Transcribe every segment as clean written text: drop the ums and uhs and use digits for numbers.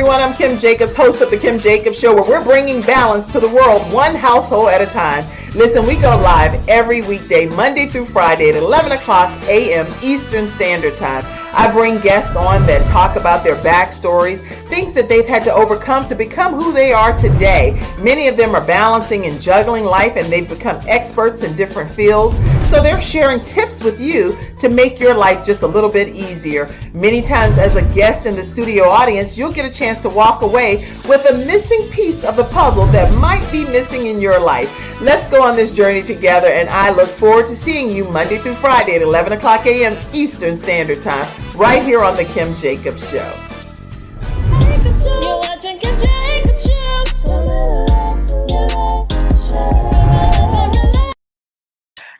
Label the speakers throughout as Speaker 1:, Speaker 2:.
Speaker 1: everyone. I'm Kim Jacobs, host of The Kim Jacobs Show, where we're bringing balance to the world, one household at a time. Listen, we go live every weekday, Monday through Friday at 11 o'clock a.m. Eastern Standard Time. I bring guests on that talk about their backstories, things that they've had to overcome to become who they are today. Many of them are balancing and juggling life, and they've become experts in different fields. So they're sharing tips with you to make your life just a little bit easier. Many times as a guest in the studio audience, you'll get a chance to walk away with a missing piece of the puzzle that might be missing in your life. Let's go on this journey together, and I look forward to seeing you Monday through Friday at 11 o'clock a.m. Eastern Standard Time, right here on The Kim Jacobs Show.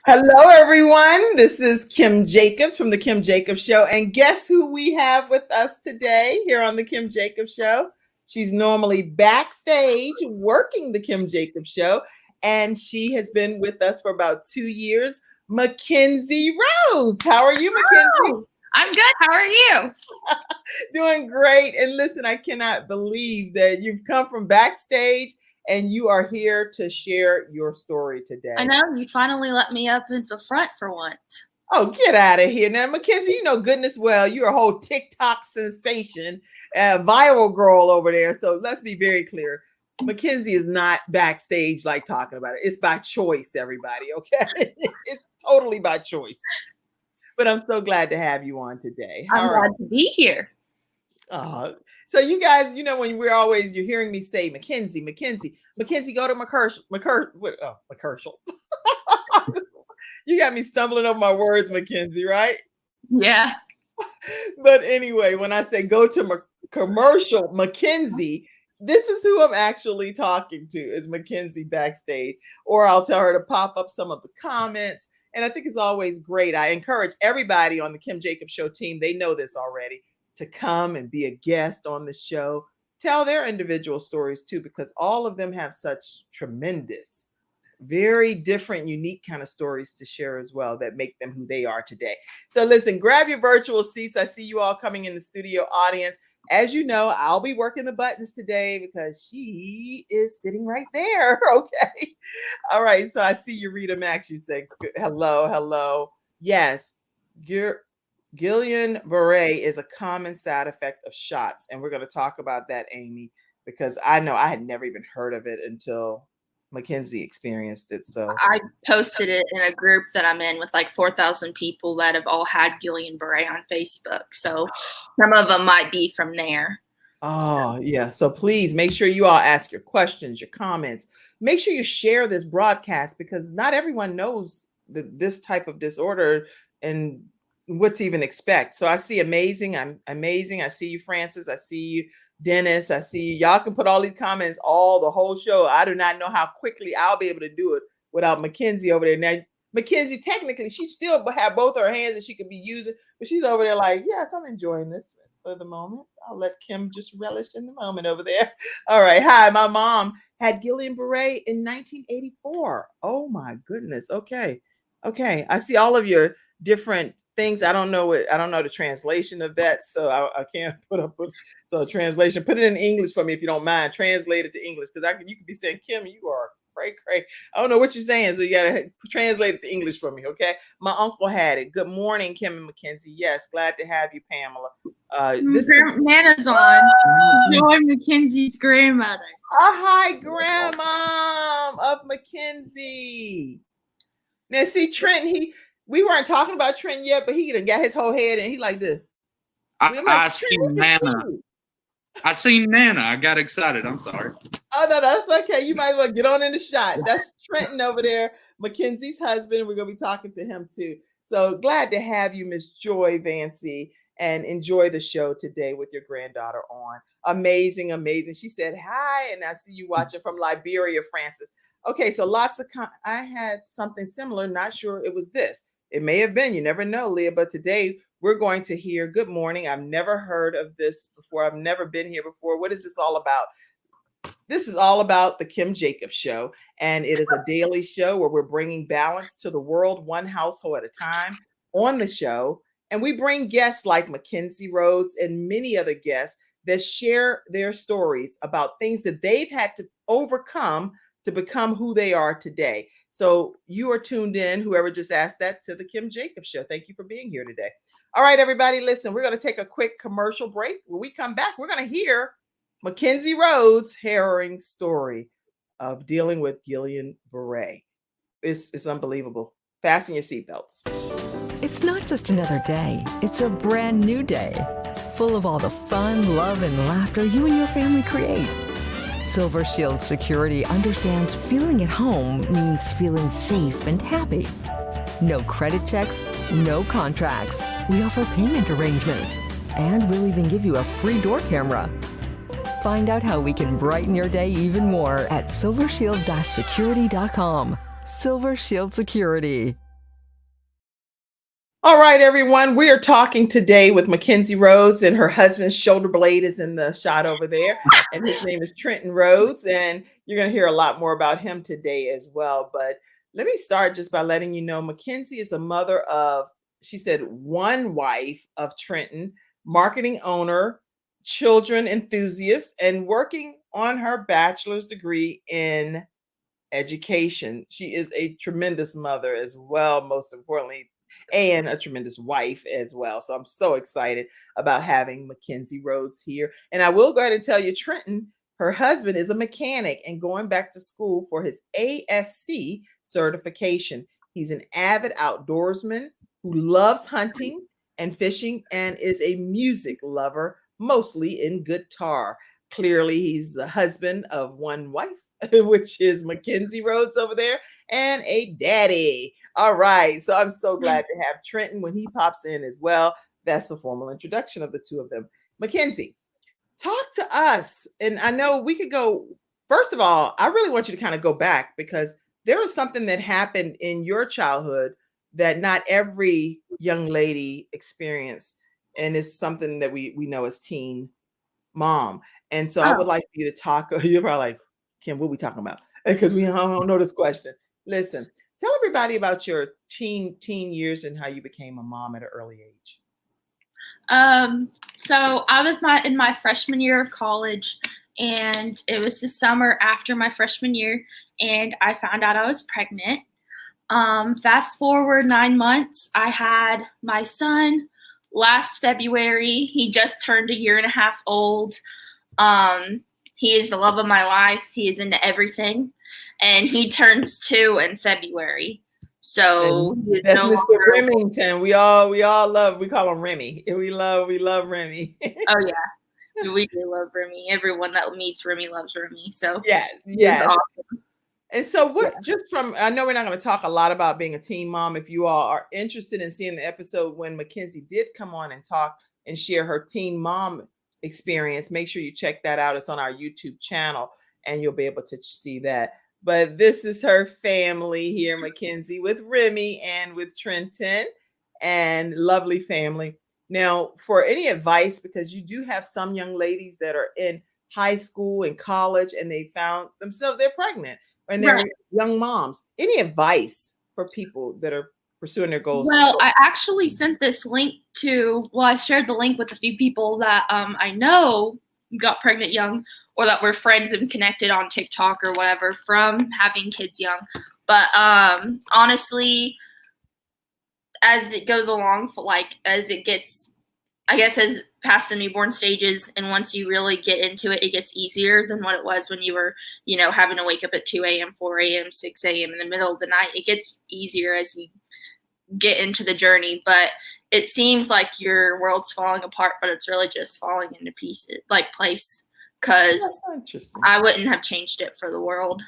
Speaker 1: Hello, everyone. This is Kim Jacobs from The Kim Jacobs Show. And guess who we have with us today here on The Kim Jacobs Show? She's normally backstage working The Kim Jacobs Show, and she has been with us for about 2 years. Mackenzie Rhodes. How are you, Mackenzie?
Speaker 2: Oh, I'm good. How are you?
Speaker 1: Doing great. And listen, I cannot believe that you've come from backstage and you are here to share your story today.
Speaker 2: I know, you finally let me up in the front for once.
Speaker 1: Oh, get out of here. Now, Mackenzie, you know goodness well, you're a whole TikTok sensation, viral girl over there. So let's be very clear. Mackenzie is not backstage like talking about it. It's by choice, everybody, okay? It's totally by choice. But I'm so glad to have you on today.
Speaker 2: I'm glad to be here.
Speaker 1: So you guys, you know, when you're hearing me say Mackenzie, go to McCurshel. You got me stumbling over my words, Mackenzie, right?
Speaker 2: Yeah.
Speaker 1: But anyway, when I say go to commercial Mackenzie, this is who I'm actually talking to, is Mackenzie backstage. Or I'll tell her to pop up some of the comments. And I think it's always great. I encourage everybody on the Kim Jacobs Show team, they know this already, to come and be a guest on the show, tell their individual stories too, because all of them have such tremendous, very different, unique kind of stories to share as well that make them who they are today. So listen, grab your virtual seats. I see you all coming in the studio audience. As you know, I'll be working the buttons today because she is sitting right there. Okay. All right. So I see you, Rita Max. You say hello. Yes. Guillan barre is a common side effect of shots. And we're going to talk about that, Amy, because I know I had never even heard of it until Mackenzie experienced it. So
Speaker 2: I posted it in a group that I'm in with like 4,000 people that have all had Guillan barre on Facebook. So some of them might be from there.
Speaker 1: Yeah. So please make sure you all ask your questions, your comments. Make sure you share this broadcast because not everyone knows this type of disorder and what to even expect. So I see amazing. I'm amazing. I see you, Francis. I see you, Dennis. I see you. Y'all can put all these comments the whole show. I do not know how quickly I'll be able to do it without Mackenzie over there. Now, Mackenzie, technically, she still have both her hands that she could be using, but she's over there like, yes, I'm enjoying this for the moment. I'll let Kim just relish in the moment over there. All right. Hi, my mom had Guillan barre in 1984. Oh my goodness. Okay. I see all of your different things. I don't know the translation of that, so I can't put up with a translation. Put it in English for me if you don't mind. Translate it to English because you could be saying, Kim, you are cray. I don't know what you're saying, so you gotta translate it to English for me, okay? My uncle had it. Good morning, Kim and Mackenzie. Yes, glad to have you, Pamela.
Speaker 2: Nana's on. Joy Mackenzie's grandmother.
Speaker 1: Hi, grandma of Mackenzie. Now, see, Trent, we weren't talking about Trent yet, but he done got his whole head and he like this.
Speaker 3: I seen Nana. I seen Nana. I got excited. I'm sorry.
Speaker 1: Oh, no, that's okay. You might as well get on in the shot. That's Trenton over there, Mackenzie's husband. We're going to be talking to him too. So glad to have you, Miss Joy Vancy, and enjoy the show today with your granddaughter on. Amazing. She said hi, and I see you watching from Liberia, Francis. Okay, so I had something similar. Not sure it was this. It may have been. You never know, Leah. But today we're going to hear, good morning. I've never heard of this before. I've never been here before. What is this all about? This is all about the Kim Jacobs Show. And it is a daily show where we're bringing balance to the world, one household at a time on the show. And we bring guests like Mackenzie Rhodes and many other guests that share their stories about things that they've had to overcome to become who they are today. So you are tuned in, whoever just asked that, to the Kim Jacobs Show. Thank you for being here today. All right, everybody, listen, we're going to take a quick commercial break. When we come back, we're going to hear Mackenzie Rhodes' harrowing story of dealing with Guillan barre. It's unbelievable. Fasten your seatbelts.
Speaker 4: It's not just another day. It's a brand new day, full of all the fun, love, and laughter you and your family create. Silver Shield Security understands feeling at home means feeling safe and happy. No credit checks, no contracts. We offer payment arrangements, and we'll even give you a free door camera. Find out how we can brighten your day even more at silvershield-security.com. Silver Shield Security.
Speaker 1: All right, everyone. We are talking today with Mackenzie Rhodes, and her husband's shoulder blade is in the shot over there. And his name is Trenton Rhodes. And you're going to hear a lot more about him today as well. But let me start just by letting you know, Mackenzie is a mother of, she said, one wife of Trenton, marketing owner, children enthusiast, and working on her bachelor's degree in education. She is a tremendous mother as well, most importantly, and a tremendous wife as well. So I'm so excited about having Mackenzie Rhodes here. And I will go ahead and tell you, Trenton, her husband, is a mechanic and going back to school for his ASC certification. He's an avid outdoorsman who loves hunting and fishing and is a music lover, mostly in guitar. Clearly, he's the husband of one wife, which is Mackenzie Rhodes over there, and a daddy. All right. So I'm so glad to have Trenton when he pops in as well. That's a formal introduction of the two of them. Mackenzie, talk to us. And I know we could go, first of all, I really want you to kind of go back because there was something that happened in your childhood that not every young lady experienced. And it's something that we know as teen mom. And so I would like you to talk. You're probably like, Kim, what are we talking about? Because we don't know this question. Listen, tell everybody about your teen years and how you became a mom at an early age.
Speaker 2: So I was in my freshman year of college, and it was the summer after my freshman year, and I found out I was pregnant. Fast forward 9 months, I had my son last February. He just turned 1.5 years old. He is the love of my life. He is into everything. And he turns 2 in February. So
Speaker 1: that's Mr. Remington. We all love, we call him Remy. We love Remy.
Speaker 2: Oh yeah. We do love Remy. Everyone that meets Remy loves Remy. So
Speaker 1: yeah. Awesome. And so I know we're not going to talk a lot about being a teen mom. If you all are interested in seeing the episode when Mackenzie did come on and talk and share her teen mom experience, make sure you check that out. It's on our YouTube channel and you'll be able to see that. But this is her family here, Mackenzie, with Remy and with Trenton, and lovely family. Now, for any advice, because you do have some young ladies that are in high school and college and they found themselves, they're pregnant and they're young moms. Any advice for people that are pursuing their goals?
Speaker 2: Well, I actually sent this link I shared the link with a few people that I know got pregnant young, or that were friends and connected on TikTok or whatever from having kids young. But honestly, as it goes along, as it gets, I guess, as past the newborn stages, and once you really get into it, it gets easier than what it was when you were, having to wake up at 2 a.m., 4 a.m., 6 a.m. in the middle of the night. It gets easier as you get into the journey, but it seems like your world's falling apart, but it's really just falling into pieces, place. Because I wouldn't have changed it for the world.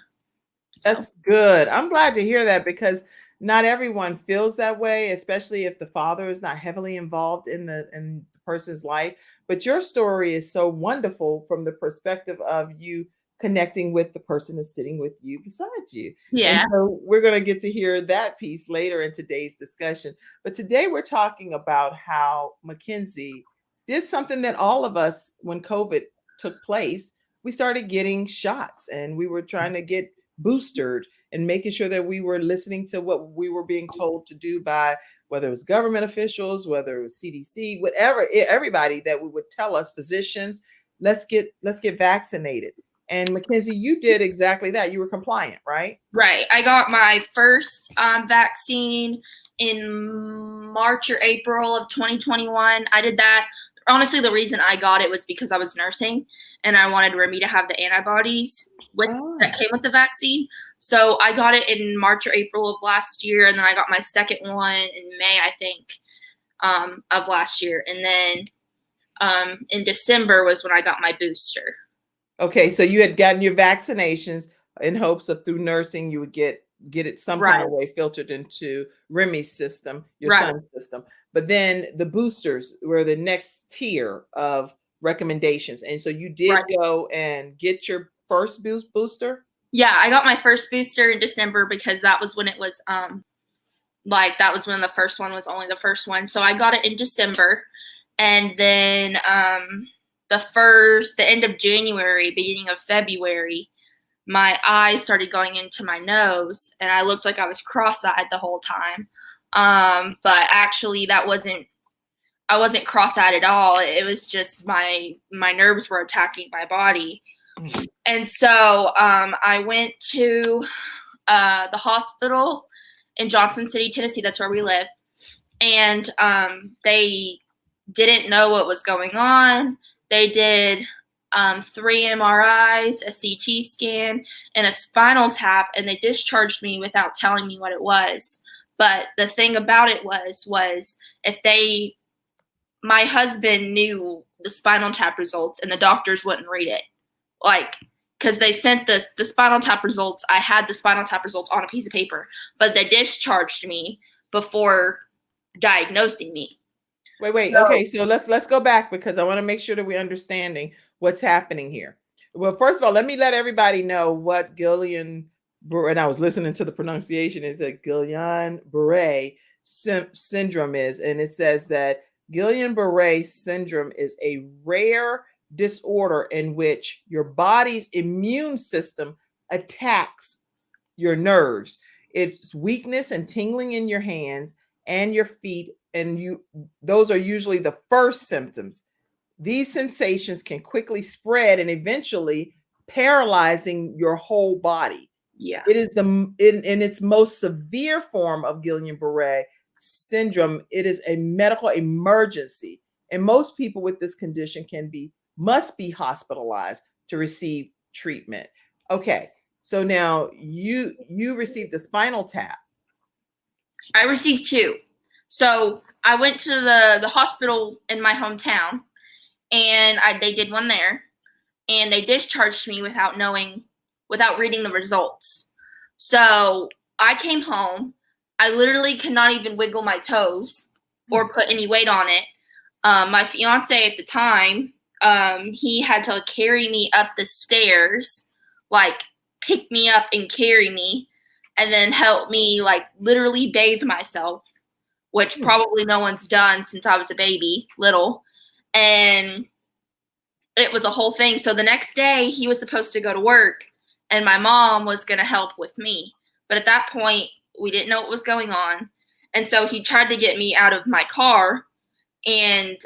Speaker 2: So.
Speaker 1: That's good. I'm glad to hear that, because not everyone feels that way, especially if the father is not heavily involved in the person's life. But your story is so wonderful from the perspective of you connecting with the person that's sitting with you beside you.
Speaker 2: Yeah.
Speaker 1: And so we're going to get to hear that piece later in today's discussion. But today we're talking about how Mackenzie did something that all of us, when COVID took place, we started getting shots and we were trying to get boosted and making sure that we were listening to what we were being told to do by, whether it was government officials, whether it was CDC, whatever, everybody that would tell us, physicians. let's get vaccinated. And Mackenzie, you did exactly that. You were compliant, right?
Speaker 2: Right. I got my first vaccine in March or April of 2021. I did that. Honestly, the reason I got it was because I was nursing and I wanted Remy to have the antibodies that came with the vaccine. So I got it in March or April of last year, and then I got my second one in May, I think, of last year. And then in December was when I got my booster.
Speaker 1: Okay, so you had gotten your vaccinations in hopes of through nursing you would get it some kind of way filtered into Remy's system, your son's system. But then the boosters were the next tier of recommendations. And so you did go and get your first booster?
Speaker 2: Yeah, I got my first booster in December because that was when it was that was when the first one was only the first one. So I got it in December. And then the end of January, beginning of February, my eyes started going into my nose and I looked like I was cross-eyed the whole time. But actually I wasn't cross-eyed at all. It was just my nerves were attacking my body. Mm-hmm. And so I went to the hospital in Johnson City, Tennessee. That's where we live. And they didn't know what was going on. They did 3 MRIs, a CT scan, and a spinal tap, and they discharged me without telling me what it was. But the thing about it was if my husband knew the spinal tap results and the doctors wouldn't read it. Because they sent the spinal tap results. I had the spinal tap results on a piece of paper, but they discharged me before diagnosing me.
Speaker 1: Wait. Okay, so let's go back because I want to make sure that we're understanding what's happening here. Well, first of all, let me let everybody know what Guillan barre, and I was listening to the pronunciation, is a Guillan barre syndrome is, and it says that Guillan barre syndrome is a rare disorder in which your body's immune system attacks your nerves. It's weakness and tingling in your hands and your feet, and those are usually the first symptoms. These sensations can quickly spread and eventually paralyzing your whole body.
Speaker 2: Yeah.
Speaker 1: It is in its most severe form of Guillan barre syndrome. It is a medical emergency, and most people with this condition must be hospitalized to receive treatment. Okay, so now you received a spinal tap.
Speaker 2: I received 2. So I went to the hospital in my hometown, and they did one there, and they discharged me without reading the results. So I came home. I literally could not even wiggle my toes or put any weight on it. My fiance at the time, he had to carry me up the stairs, pick me up and carry me, and then help me literally bathe myself, which probably no one's done since I was a baby, little. And it was a whole thing. So the next day he was supposed to go to work and my mom was going to help with me. But at that point, we didn't know what was going on. And so he tried to get me out of my car, and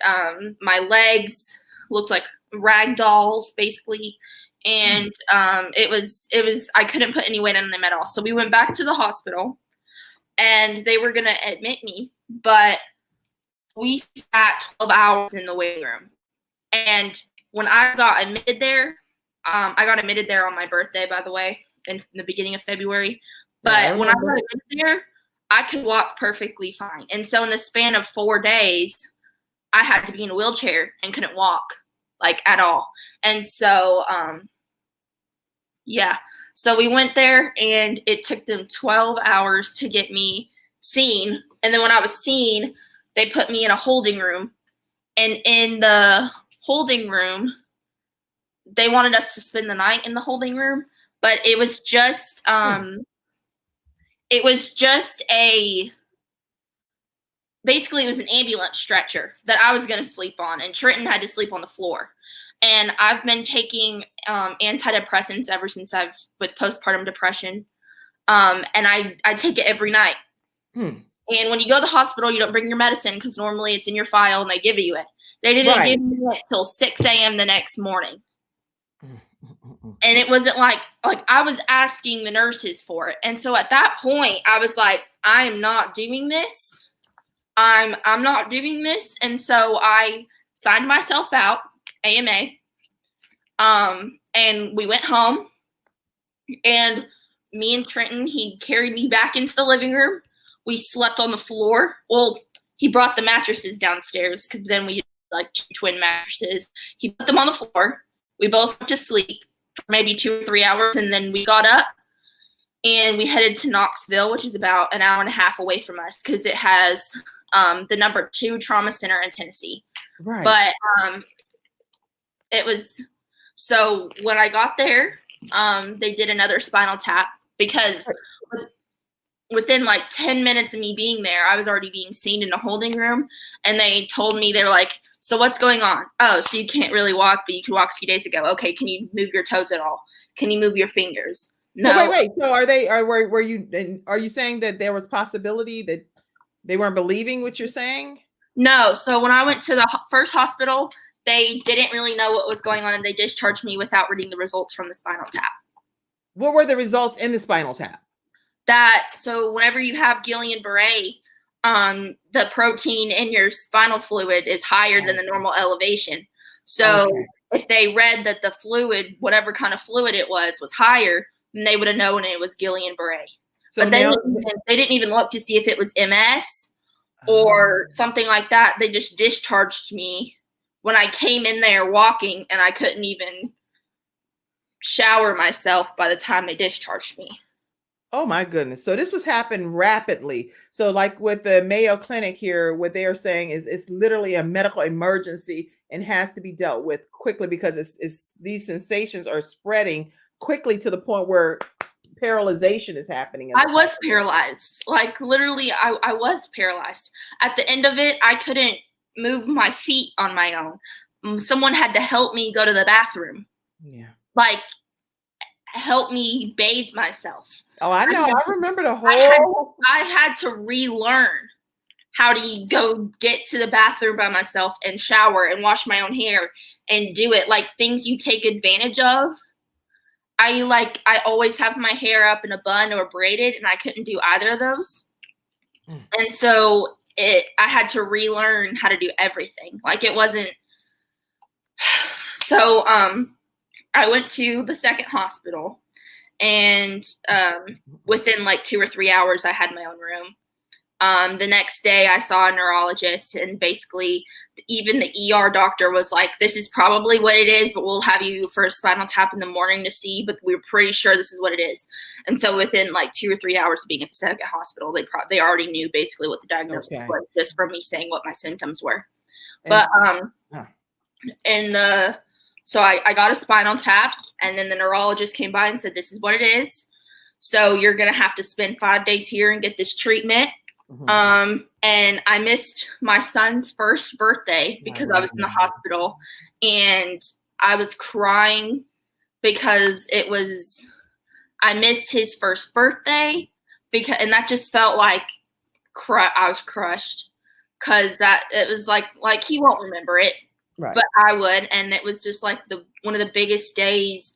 Speaker 2: my legs looked like rag dolls, basically. And it was I couldn't put any weight on them at all. So we went back to the hospital and they were going to admit me, but we sat 12 hours in the waiting room. And when I got admitted there, I got admitted there on my birthday, by the way, in the beginning of February. But when I got admitted there, I could walk perfectly fine. And so in the span of 4 days, I had to be in a wheelchair and couldn't walk at all. And so, so we went there and it took them 12 hours to get me seen. And then when I was seen, they put me in a holding room. And in the holding room, they wanted us to spend the night in the holding room, but it was just, basically it was an ambulance stretcher that I was going to sleep on, and Trenton had to sleep on the floor. And I've been taking antidepressants ever since with postpartum depression. And I take it every night. And when you go to the hospital, you don't bring your medicine because normally it's in your file and they give you it. They didn't
Speaker 1: Right.
Speaker 2: give me it till 6 a.m. the next morning. And it wasn't like I was asking the nurses for it. And so at that point, I was like, I'm not doing this. I'm not doing this. And so I signed myself out, AMA. And we went home. And me and Trenton, he carried me back into the living room. We slept on the floor. Well, he brought the mattresses downstairs because then we like 2 twin mattresses. He put them on the floor. We both went to sleep for maybe 2 or 3 hours, and then we got up and we headed to Knoxville, which is about an hour and a half away from us because it has the number 2 trauma center in Tennessee.
Speaker 1: Right.
Speaker 2: But it was so when I got there, they did another spinal tap because within like 10 minutes of me being there, I was already being seen in a holding room, and they told me, they were like, so what's going on? Oh, so you can't really walk, but you could walk a few days ago. Okay, can you move your toes at all? Can you move your fingers? No.
Speaker 1: So wait. So are you saying that there was possibility that they weren't believing what you're saying?
Speaker 2: No. So when I went to the first hospital, they didn't really know what was going on, and they discharged me without reading the results from the spinal tap.
Speaker 1: What were the results in the spinal tap?
Speaker 2: So whenever you have Guillan barre, the protein in your spinal fluid is higher than the normal elevation. So if they read that the fluid, whatever kind of fluid it was higher, then they would have known it was Guillan barre.
Speaker 1: So
Speaker 2: but they didn't even look to see if it was MS or something like that. They just discharged me when I came in there walking, and I couldn't even shower myself by the time they discharged me.
Speaker 1: Oh my goodness. So this was happening rapidly. So like with the Mayo Clinic here, what they are saying is it's literally a medical emergency and has to be dealt with quickly because it's these sensations are spreading quickly to the point where paralyzation is happening.
Speaker 2: I was paralyzed. Like literally, I was paralyzed. At the end of it, I couldn't move my feet on my own. Someone had to help me go to the bathroom. Yeah. Like help me bathe myself.
Speaker 1: Oh, I know. I remember the whole.
Speaker 2: I had to relearn how to go get to the bathroom by myself and shower and wash my own hair and do it. Like things you take advantage of. I always have my hair up in a bun or braided, and I couldn't do either of those. And so I had to relearn how to do everything. Like it wasn't. So I went to the second hospital. And within like 2 or 3 hours, I had my own room. The next day, I saw a neurologist, and basically even the ER doctor was like, this is probably what it is, but we'll have you for a spinal tap in the morning to see, but we're pretty sure this is what it is. And so within like 2 or 3 hours of being at the second hospital, they already knew basically what the diagnosis was just from me saying what my symptoms were. But so I got a spinal tap, and then the neurologist came by and said, this is what it is. So you're going to have to spend 5 days here and get this treatment. And I missed my son's first birthday because I was in the hospital, and I was crying because I missed his first birthday and that just felt like I was crushed because it was like he won't remember it. Right. But I would, and it was just like one of the biggest days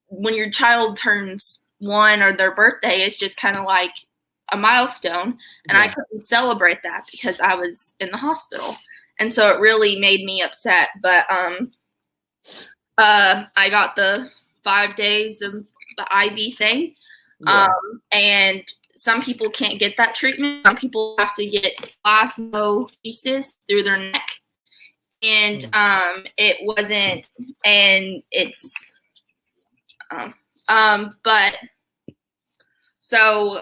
Speaker 2: when your child turns 1 or their birthday. It's just kind of like a milestone, and I couldn't celebrate that because I was in the hospital, and so it really made me upset. But I got the 5 days of the IV thing, and some people can't get that treatment. Some people have to get plasmapheresis through their neck. And it wasn't, and it's, but so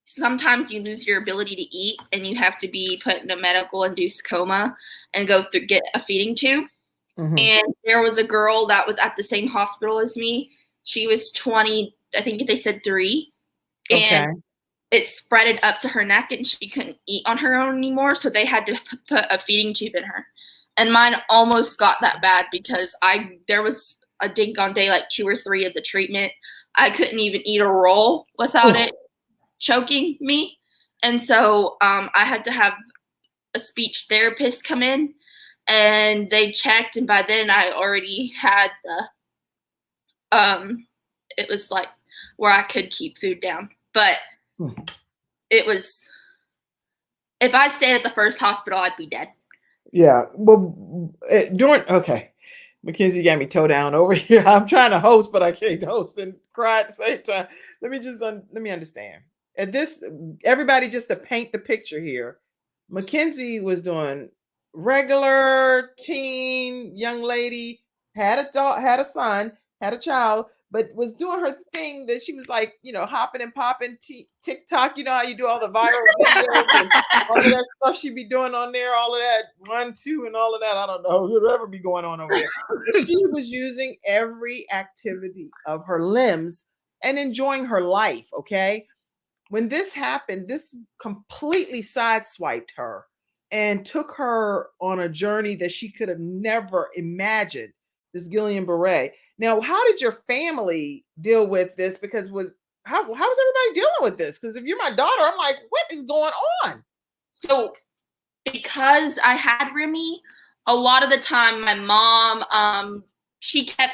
Speaker 2: sometimes you lose your ability to eat, and you have to be put in a medical induced coma and get a feeding tube. And there was a girl that was at the same hospital as me. She was 20, I think they said 3, and it spreaded up to her neck, and she couldn't eat on her own anymore. So they had to put a feeding tube in her. And mine almost got that bad because there was a dink on day like 2 or 3 of the treatment. I couldn't even eat a roll without it choking me. And so I had to have a speech therapist come in and they checked, and by then I already had it was like where I could keep food down. But it was, if I stayed at the first hospital, I'd be dead.
Speaker 1: Yeah. Well, okay. Mackenzie got me toe down over here. I'm trying to host, but I can't host and cry at the same time. Let me understand. At this, everybody, just to paint the picture here, Mackenzie was doing regular teen young lady, had a dog, had a son, had a child, but was doing her thing that she was like, hopping and popping TikTok. You know how you do all the viral videos and all of that stuff she'd be doing on there, all of that 1, 2, and all of that. I don't know whatever be going on over there. But she was using every activity of her limbs and enjoying her life. Okay. When this happened, this completely sideswiped her and took her on a journey that she could have never imagined, this Guillan barre. Now, how did your family deal with this? Because how was everybody dealing with this? Because if you're my daughter, I'm like, what is going on?
Speaker 2: So because I had Remy, a lot of the time my mom, she kept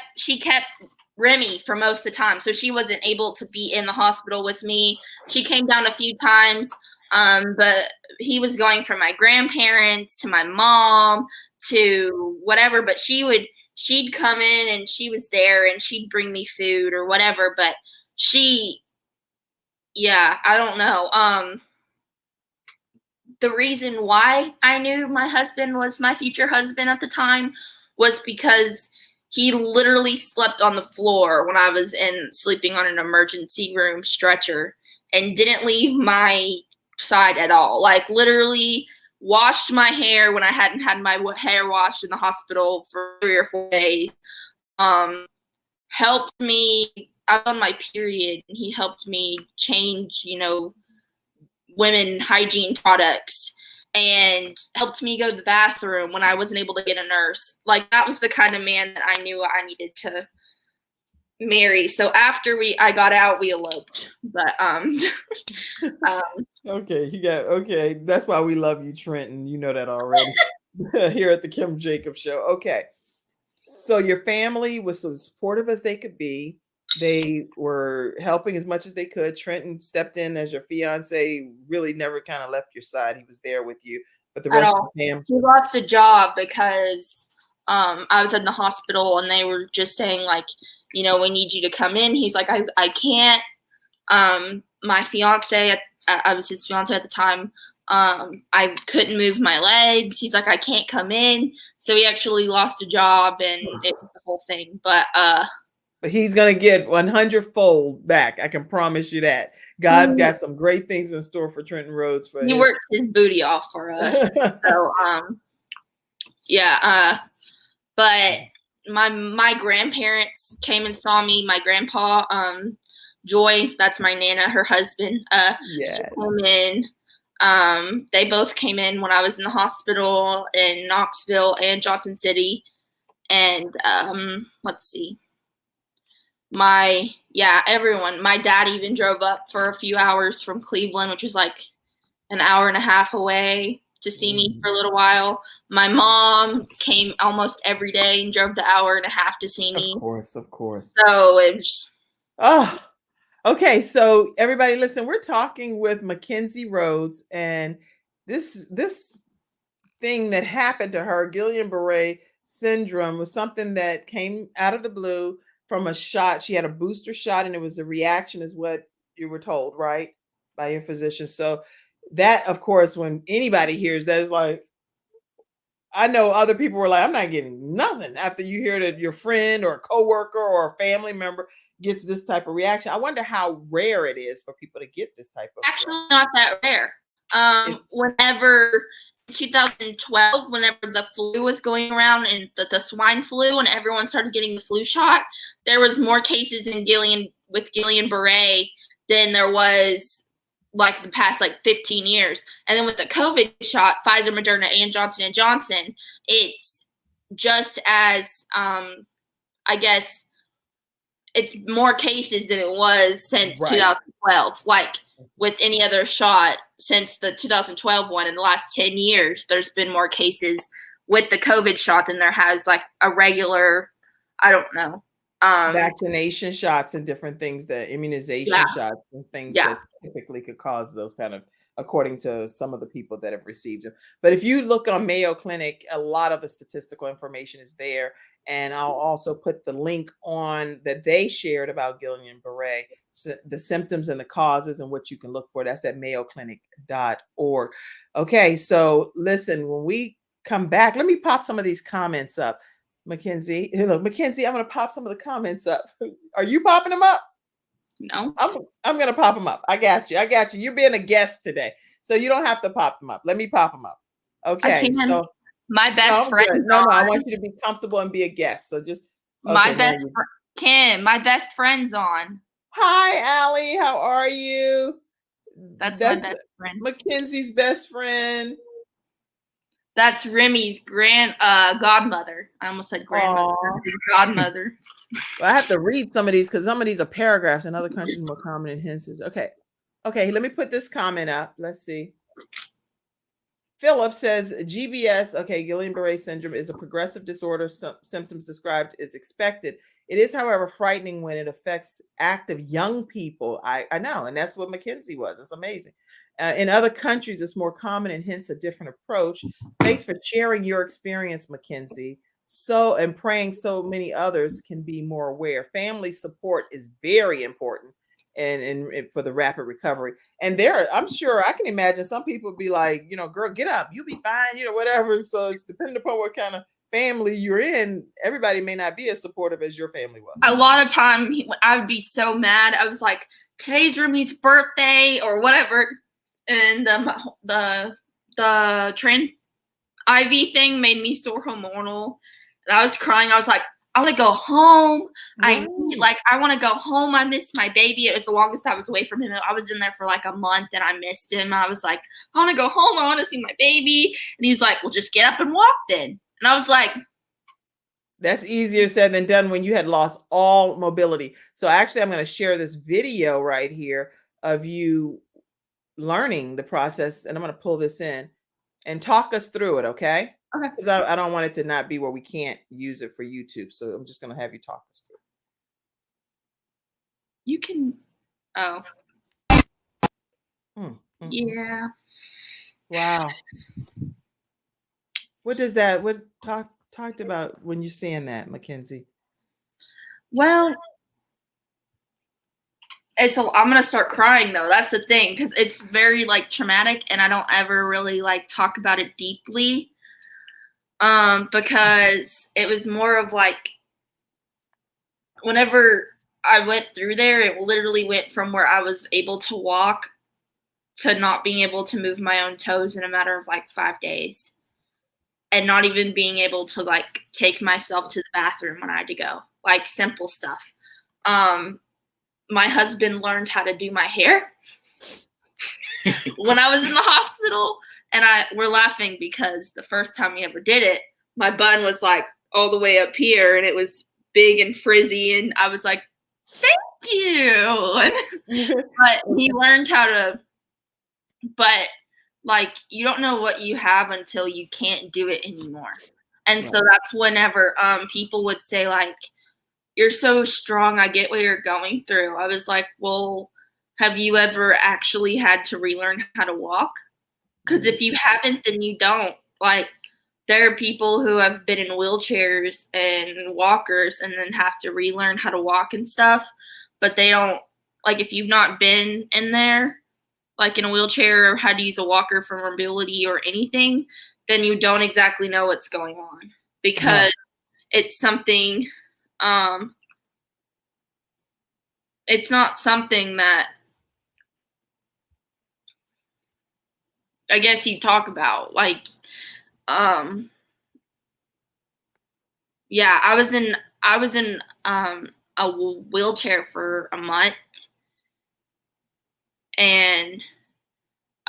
Speaker 2: Remy for most of the time. So she wasn't able to be in the hospital with me. She came down a few times, but he was going from my grandparents to my mom to whatever. But she'd come in and she was there and she'd bring me food or whatever. But I don't know. The reason why I knew my husband was my future husband at the time was because he literally slept on the floor when I was sleeping on an emergency room stretcher and didn't leave my side at all. Like literally washed my hair when I hadn't had my hair washed in the hospital for 3 or 4 days. Helped me. I was on my period, and he helped me change, women hygiene products, and helped me go to the bathroom when I wasn't able to get a nurse. Like that was the kind of man that I knew I needed to marry. So after I got out, we eloped. But
Speaker 1: okay. That's why we love you, Trenton. You know that already. Here at the Kim Jacobs Show. Okay. So your family was as supportive as they could be. They were helping as much as they could. Trenton stepped in as your fiance, really never kind of left your side. He was there with you. But the rest of the family.
Speaker 2: He lost a job because I was in the hospital and they were just saying like, we need you to come in. He's like, I can't. My fiance, I was his fiance at the time. I couldn't move my legs. He's like, I can't come in. So he actually lost a job and it was the whole thing. But
Speaker 1: he's going to get 100-fold back. I can promise you that. God's got some great things in store for Trenton Rhodes.
Speaker 2: He works his booty off for us. So, but my grandparents came and saw me. My grandpa, Joy, that's my Nana, her husband, she came in. They both came in when I was in the hospital in Knoxville and Johnson City. And let's see. Everyone. My dad even drove up for a few hours from Cleveland, which was like an hour and a half away, to see me for a little while. My mom came almost every day and drove the hour and a half to see me.
Speaker 1: Of course.
Speaker 2: So it was.
Speaker 1: Oh, okay. So everybody, listen. We're talking with Mackenzie Rhodes, and this thing that happened to her, Guillan barre syndrome, was something that came out of the blue. From a shot. She had a booster shot, and it was a reaction, is what you were told, right, by your physician. So that, of course, when anybody hears that, is like, I know other people were like, I'm not getting nothing after you hear that your friend or a coworker or a family member gets this type of reaction. I wonder how rare it is for people to get this type of
Speaker 2: actually reaction. Not that rare. Whenever 2012, whenever the flu was going around and the swine flu, and everyone started getting the flu shot, there was more cases in Guillan barre than there was like the past 15 years. And then with the COVID shot, Pfizer, Moderna, and Johnson & Johnson, it's just as, I guess, it's more cases than it was since 2012. Like with any other shot since the 2012 one, in the last 10 years, there's been more cases with the COVID shot than there has like a regular, I don't know.
Speaker 1: Vaccination shots and different things, the immunization shots and things that typically could cause those kind of, according to some of the people that have received them. But if you look on Mayo Clinic, a lot of the statistical information is there. And I'll also put the link on that they shared about Guillan barre, so the symptoms and the causes and what you can look for. That's at mayoclinic.org. Okay, so listen, when we come back, let me pop some of these comments up. Mackenzie, hello, Mackenzie, I'm going to pop some of the comments up. Are you popping them up?
Speaker 2: No.
Speaker 1: I'm going to pop them up. I got you. You're being a guest today, so you don't have to pop them up. Let me pop them up. Okay. So
Speaker 2: my best friend.
Speaker 1: No, I want you to be comfortable and be a guest. So just
Speaker 2: my best friend, Kim. My best friend's on.
Speaker 1: Hi, Allie. How are you?
Speaker 2: That's my best friend.
Speaker 1: Mackenzie's best friend.
Speaker 2: That's Remy's godmother. I almost said grandmother. Godmother.
Speaker 1: Well, I have to read some of these because some of these are paragraphs. In other countries, more common in hints. Okay. Let me put this comment up. Let's see. Philip says GBS, Guillain barre syndrome is a progressive disorder. Symptoms described is expected. It is, however, frightening when it affects active young people. I know, and that's what Mackenzie was. It's amazing. In other countries, it's more common and hence a different approach. Thanks for sharing your experience, Mackenzie. And praying so many others can be more aware. Family support is very important and for the rapid recovery. And I'm sure I can imagine some people be like, girl, get up, you'll be fine, whatever. So it's depending upon what kind of family you're in. Everybody may not be as supportive as your family was.
Speaker 2: A lot of time I would be so mad. I was like, today's Remy's birthday or whatever. And the trans IV thing made me so hormonal. And I was crying. I was like, I want to go home. I want to go home. I miss my baby. It was the longest I was away from him. I was in there for like a month and I missed him. I was like, I want to go home. I want to see my baby. And he was like, well, just get up and walk then. And I was like,
Speaker 1: that's easier said than done when you had lost all mobility. So actually, I'm going to share this video right here of you learning the process. And I'm going to pull this in and talk us through it. Okay.
Speaker 2: Okay.
Speaker 1: Because I don't want it to not be where we can't use it for YouTube. So I'm just going to have you talk us through.
Speaker 2: You can. Oh. Yeah.
Speaker 1: Wow. What does that? What talked about when you're saying that, Mackenzie?
Speaker 2: Well, I'm gonna start crying though. That's the thing, because it's very like traumatic, and I don't ever really like talk about it deeply. Because it was more of like, whenever I went through there, it literally went from where I was able to walk to not being able to move my own toes in a matter of like 5 days, and not even being able to like take myself to the bathroom when I had to go, like simple stuff. My husband learned how to do my hair when I was in the hospital. And we're laughing because the first time he ever did it, my bun was like all the way up here and it was big and frizzy. And I was like, thank you. But he learned how to, but like, you don't know what you have until you can't do it anymore. And so that's whenever people would say like, you're so strong, I get what you're going through. I was like, well, have you ever actually had to relearn how to walk? Because if you haven't, then you don't. Like, there are people who have been in wheelchairs and walkers and then have to relearn how to walk and stuff. But they don't, like, if you've not been in there, like in a wheelchair or how to use a walker for mobility or anything, then you don't exactly know what's going on. Because it's something, it's not something that I guess you talk about, like, yeah, I was in a wheelchair for a month and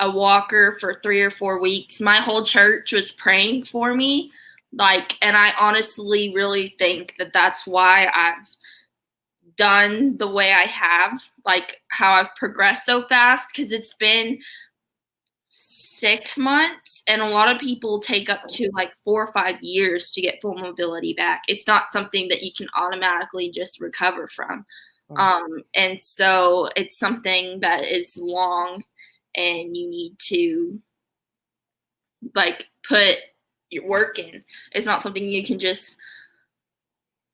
Speaker 2: a walker for 3 or 4 weeks. My whole church was praying for me, like, and I honestly really think that that's why I've done the way I have, like how I've progressed so fast, because it's been 6 months, and a lot of people take up to like 4 or 5 years to get full mobility back. It's not something that you can automatically just recover from. And so it's something that is long, and you need to like put your work in. It's not something you can just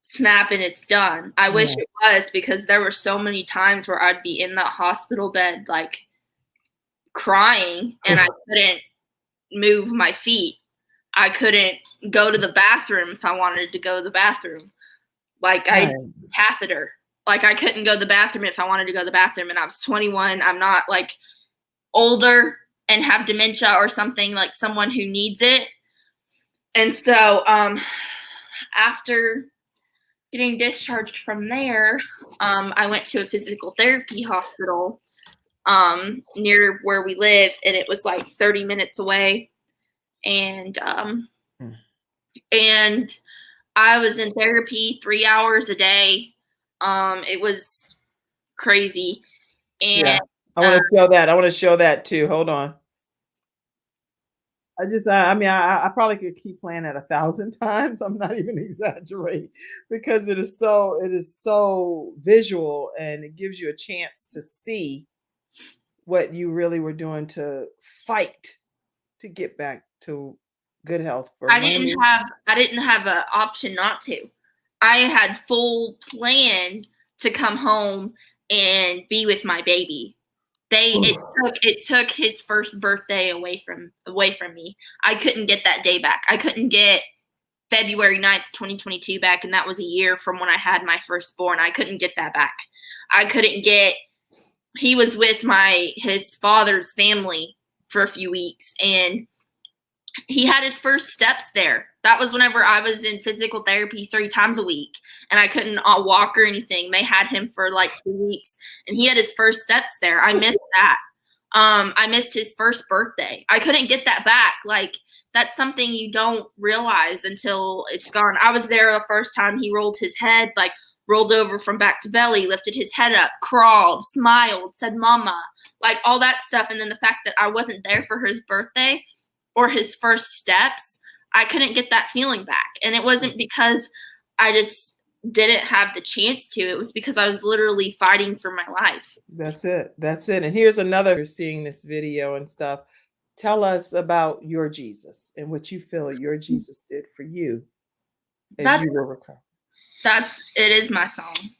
Speaker 2: snap and it's done. I wish it was, because there were so many times where I'd be in that hospital bed like crying, and I couldn't move my feet. I couldn't go to the bathroom if I wanted to go to the bathroom. Like I catheter. Like I couldn't go to the bathroom if I wanted to go to the bathroom, and I was 21. I'm not like older and have dementia or something, like someone who needs it. And so after getting discharged from there, I went to a physical therapy hospital near where we live, and it was like 30 minutes away. And I was in therapy 3 hours a day. It was crazy. And
Speaker 1: I want to show that. I want to show that too. Hold on. I probably could keep playing that 1,000 times. I'm not even exaggerating, because it is so visual, and it gives you a chance to see what you really were doing to fight to get back to good health.
Speaker 2: I didn't have an option not to. I had full plan to come home and be with my baby. It took his first birthday away from me. I couldn't get that day back. I couldn't get February 9th, 2022 back, and that was a year from when I had my firstborn. I couldn't get that back. I couldn't get he was with his father's family for a few weeks, and he had his first steps there. That was whenever I was in physical therapy 3 times a week, and I couldn't walk or anything. They had him for like 2 weeks, and he had his first steps there. I missed that. I missed his first birthday. I couldn't get that back. Like, that's something you don't realize until it's gone. I was there the first time he rolled his head, like rolled over from back to belly, lifted his head up, crawled, smiled, said mama, like all that stuff. And then the fact that I wasn't there for his birthday or his first steps, I couldn't get that feeling back. And it wasn't because I just didn't have the chance to. It was because I was literally fighting for my life.
Speaker 1: That's it. And here's another, you're seeing this video and stuff. Tell us about your Jesus and what you feel your Jesus did for you as you were recovering.
Speaker 2: It is my song.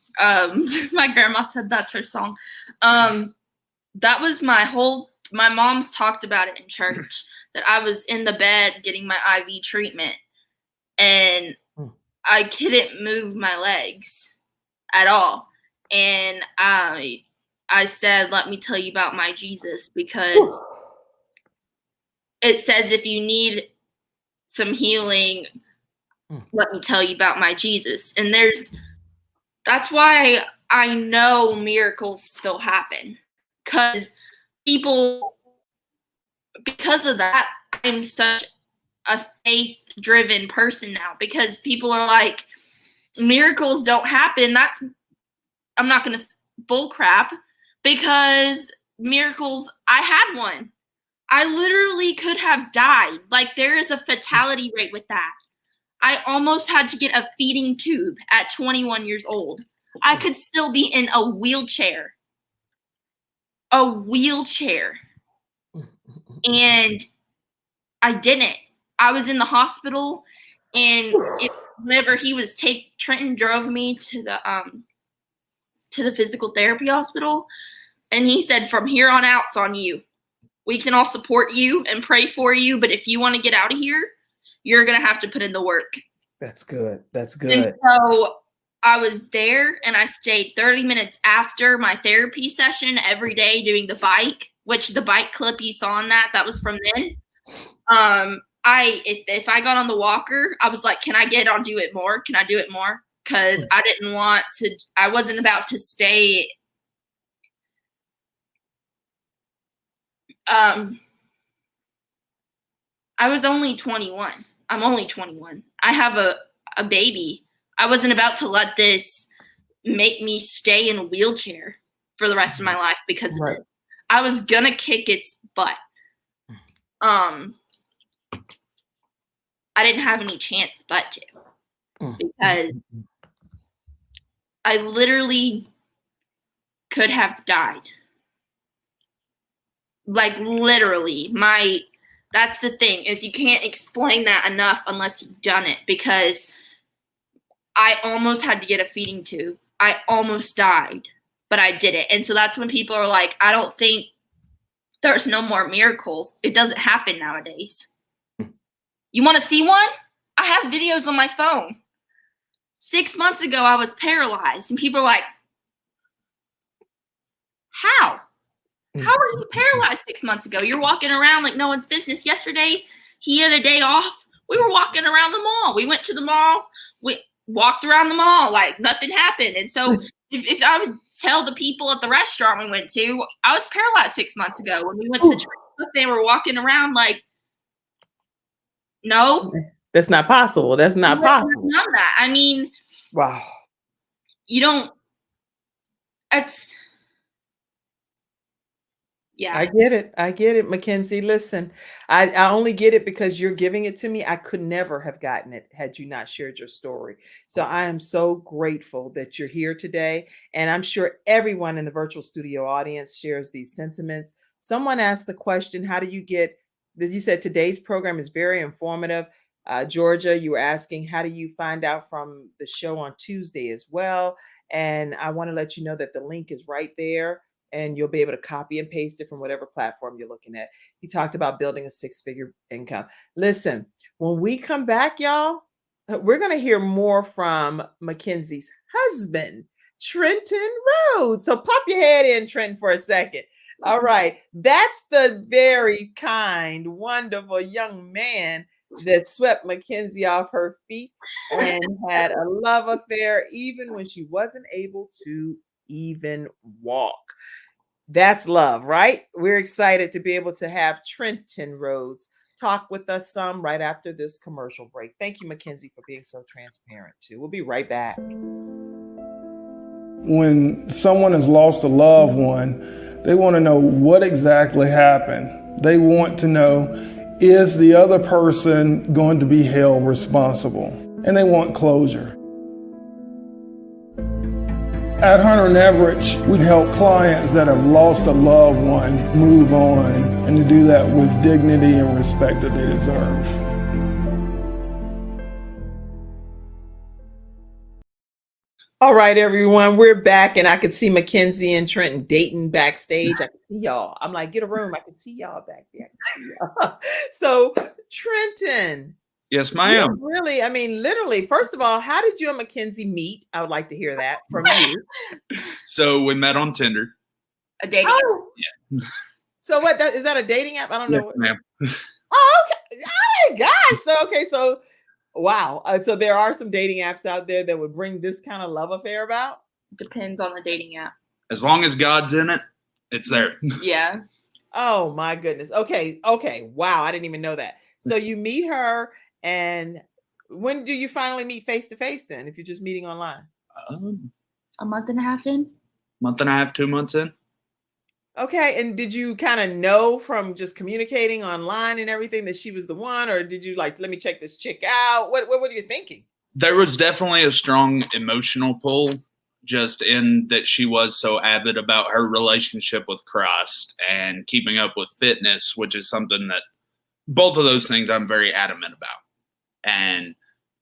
Speaker 2: My grandma said that's her song. That was my mom's talked about it in church, that I was in the bed getting my IV treatment, and I couldn't move my legs at all. And I said, let me tell you about my Jesus, because it says if you need some healing, let me tell you about my Jesus. And that's why I know miracles still happen, because of that, I'm such a faith-driven person now, because people are like, miracles don't happen. I'm not going to bull crap, because miracles, I had one. I literally could have died. Like, there is a fatality rate with that. I almost had to get a feeding tube at 21 years old. I could still be in a wheelchair. And I didn't. I was in the hospital, and whenever Trenton drove me to the physical therapy hospital, and he said, from here on out, it's on you. We can all support you and pray for you, but if you want to get out of here, you're going to have to put in the work.
Speaker 1: That's good.
Speaker 2: And so I was there, and I stayed 30 minutes after my therapy session every day doing the bike, which the bike clip you saw on that was from then. If I got on the walker, I was like, can I get on, do it more? Can I do it more? Because I wasn't about to stay. I was only 21. I'm only 21. I have a baby. I wasn't about to let this make me stay in a wheelchair for the rest of my life because of it. I was going to kick its butt. I didn't have any chance but to, because I literally could have died. Like literally, that's the thing, is you can't explain that enough unless you've done it, because I almost had to get a feeding tube. I almost died, but I did it. And so that's when people are like, I don't think there's no more miracles. It doesn't happen nowadays. You want to see one? I have videos on my phone. 6 months ago, I was paralyzed, and people are like, how? How were you paralyzed 6 months ago? You're walking around like no one's business. Yesterday, he had a day off. We were walking around the mall. We went to the mall. We walked around the mall like nothing happened. And so if I would tell the people at the restaurant we went to, I was paralyzed 6 months ago. When we went to the church, they were walking around like, no.
Speaker 1: That's not possible. That's not possible.
Speaker 2: None of that. I mean,
Speaker 1: wow.
Speaker 2: You don't, it's, yeah.
Speaker 1: I get it. I get it, Mackenzie. Listen, I only get it because you're giving it to me. I could never have gotten it had you not shared your story. So I am so grateful that you're here today. And I'm sure everyone in the virtual studio audience shares these sentiments. Someone asked the question, how do you get, you said today's program is very informative. Georgia, you were asking, how do you find out from the show on Tuesday as well? And I want to let you know that the link is right there, and you'll be able to copy and paste it from whatever platform you're looking at. He talked about building a six-figure income. Listen, when we come back, y'all, we're going to hear more from Mackenzie's husband, Trenton Rhodes. So pop your head in, Trenton, for a second. All right. That's the very kind, wonderful young man that swept Mackenzie off her feet and had a love affair even when she wasn't able to even walk. That's love, right? We're excited to be able to have Trenton Rhodes talk with us some right after this commercial break. Thank you, Mackenzie, for being so transparent too. We'll be right back.
Speaker 5: When someone has lost a loved one, they want to know what exactly happened. They want to know, is the other person going to be held responsible? And they want closure. At Hunter & Everett, we help clients that have lost a loved one move on, and to do that with dignity and respect that they deserve.
Speaker 1: All right, everyone, we're back, and I could see Mackenzie and Trenton dating backstage. I can see y'all. I'm like, get a room. I can see y'all back there. I can see y'all. So, Trenton.
Speaker 3: Yes, ma'am.
Speaker 1: Really, I mean, literally, first of all, how did you and Mackenzie meet? I would like to hear that from you.
Speaker 3: So we met on Tinder.
Speaker 2: A dating app.
Speaker 3: Yeah.
Speaker 1: So what, is that a dating app? I don't know.
Speaker 3: Ma'am.
Speaker 1: Oh, okay. Oh my gosh. So, okay. So, wow. So there are some dating apps out there that would bring this kind of love affair about?
Speaker 2: Depends on the dating app.
Speaker 3: As long as God's in it, it's there.
Speaker 2: Yeah.
Speaker 1: Oh my goodness. Okay. Okay. Wow. I didn't even know that. So you meet her, and when do you finally meet face to face then, if you're just meeting online?
Speaker 2: A month and a half in.
Speaker 3: Month and a half, 2 months in.
Speaker 1: Okay. And did you kind of know from just communicating online and everything that she was the one, or did you like, let me check this chick out? What were you thinking?
Speaker 3: There was definitely a strong emotional pull, just in that she was so avid about her relationship with Christ and keeping up with fitness, which is something that both of those things I'm very adamant about. And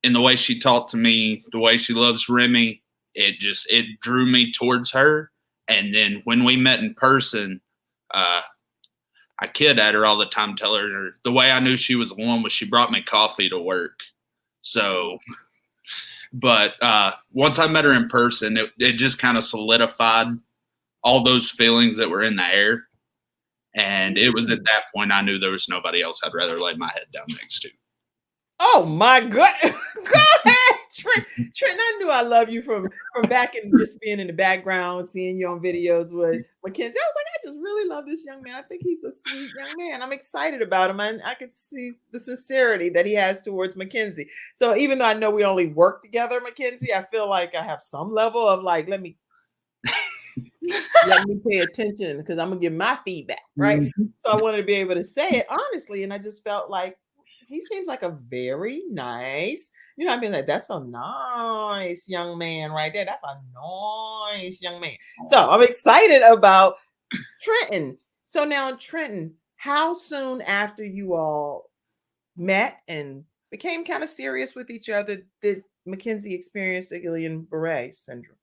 Speaker 3: in the way she talked to me, the way she loves Remy, it drew me towards her. And then when we met in person, I kid at her all the time, telling her the way I knew she was the one was she brought me coffee to work. So, but once I met her in person, it just kind of solidified all those feelings that were in the air. And it was at that point I knew there was nobody else I'd rather lay my head down next to.
Speaker 1: Oh my God. Go ahead, Trent. Trent, I knew I love you from back in just being in the background, seeing you on videos with Mackenzie. I was like, I just really love this young man. I think he's a sweet young man. I'm excited about him. And I could see the sincerity that he has towards Mackenzie. So even though I know we only work together, Mackenzie, I feel like I have some level of like, let me let me pay attention because I'm gonna give my feedback, right?
Speaker 3: Mhm.
Speaker 1: So I wanted to be able to say it honestly, and I just felt like he seems like a very nice, I mean, like that's a nice young man right there. That's a nice young man. So I'm excited about Trenton. So now, Trenton, how soon after you all met and became kind of serious with each other did Mackenzie experience the Guillan barre syndrome?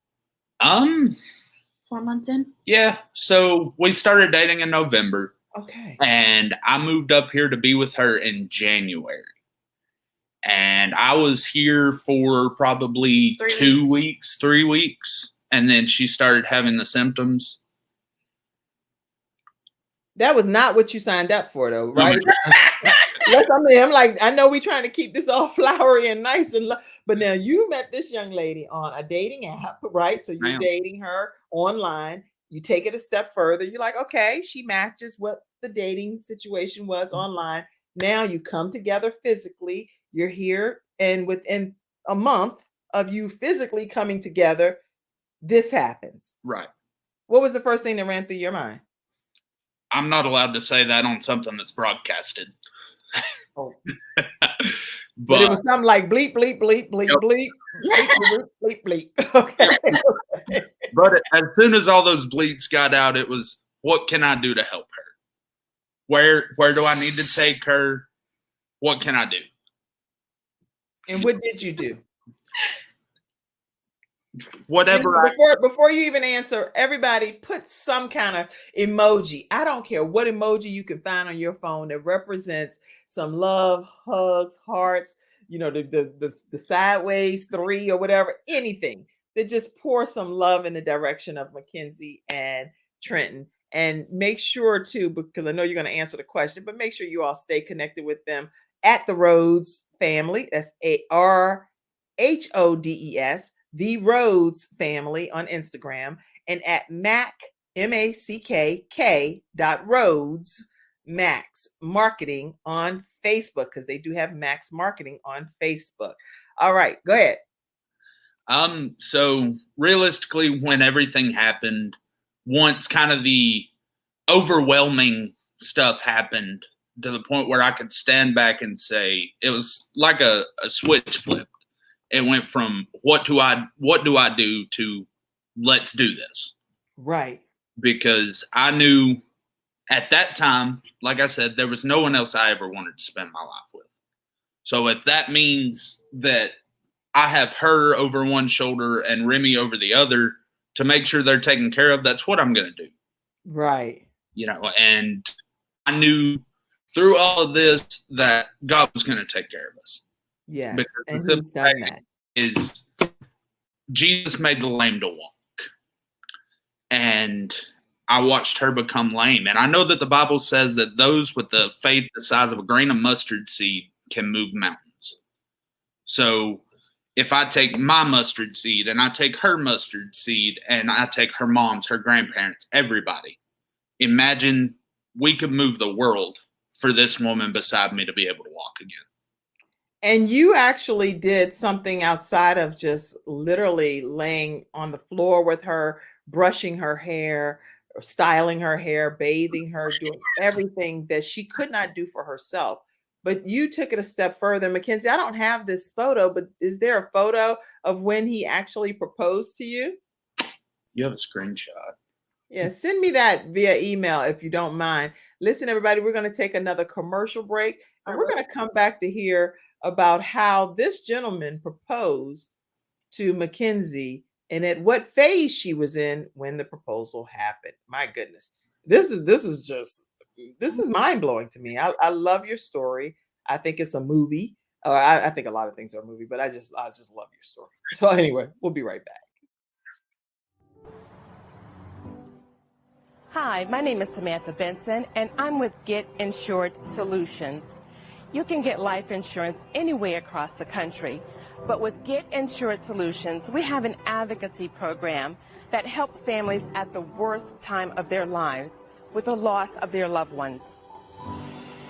Speaker 2: 4 months in.
Speaker 3: Yeah. So we started dating in November,
Speaker 1: Okay.
Speaker 3: and I moved up here to be with her in January. And I was here for probably 2 weeks, 3 weeks, and then she started having the symptoms.
Speaker 1: That was not what you signed up for, though, right? Yes, I mean, I'm like, I know we're trying to keep this all flowery and nice, but now you met this young lady on a dating app, right? So you're dating her online. You take it a step further. You're like, okay, she matches what the dating situation was online. Now you come together physically. You're here, and within a month of you physically coming together, this happens.
Speaker 3: Right.
Speaker 1: What was the first thing that ran through your mind?
Speaker 3: I'm not allowed to say that on something that's broadcasted.
Speaker 1: Oh. But it was something like bleep, bleep, bleep, bleep, bleep, bleep, bleep, bleep, bleep. Okay.
Speaker 3: But as soon as all those bleeps got out, it was, what can I do to help her? Where do I need to take her? What can I do?
Speaker 1: And what did you do?
Speaker 3: Whatever.
Speaker 1: Before you even answer, everybody put some kind of emoji. I don't care what emoji you can find on your phone that represents some love, hugs, hearts, the sideways 3 or whatever, anything that just pour some love in the direction of Mackenzie and Trenton. And make sure too, because I know you're going to answer the question, but make sure you all stay connected with them at the Rhodes family. That's ARHODES. The Rhodes family on Instagram, and at MACK.Rhodes Max Marketing on Facebook, because they do have Max Marketing on Facebook. All right, go ahead.
Speaker 3: So realistically, when everything happened, once kind of the overwhelming stuff happened to the point where I could stand back and say, it was like a switch flip. It went from what do I do to let's do this.
Speaker 1: Right.
Speaker 3: Because I knew at that time, like I said, there was no one else I ever wanted to spend my life with. So if that means that I have her over one shoulder and Remy over the other to make sure they're taken care of, that's what I'm going to do.
Speaker 1: Right.
Speaker 3: And I knew through all of this that God was going to take care of us.
Speaker 1: Yes,
Speaker 3: because
Speaker 1: and he's done that.
Speaker 3: Is Jesus made the lame to walk. And I watched her become lame. And I know that the Bible says that those with the faith the size of a grain of mustard seed can move mountains. So if I take my mustard seed and I take her mustard seed and I take her mom's, her grandparents, everybody, imagine we could move the world for this woman beside me to be able to walk again.
Speaker 1: And you actually did something outside of just literally laying on the floor with her, brushing her hair, or styling her hair, bathing her, doing everything that she could not do for herself. But you took it a step further. Mackenzie, I don't have this photo, but is there a photo of when he actually proposed to you?
Speaker 3: You have a screenshot.
Speaker 1: Yeah, send me that via email if you don't mind. Listen, everybody, we're going to take another commercial break, and we're going to come back to hear about how this gentleman proposed to Mackenzie and at what phase she was in when the proposal happened. My goodness, this is mind-blowing to me. I love your story. I think it's a movie. I think a lot of things are a movie, but I just love your story. So anyway, we'll be right back.
Speaker 6: Hi, my name is Samantha Benson, and I'm with Get Insured Solutions. You can get life insurance anywhere across the country, but with Get Insured Solutions, we have an advocacy program that helps families at the worst time of their lives with the loss of their loved ones.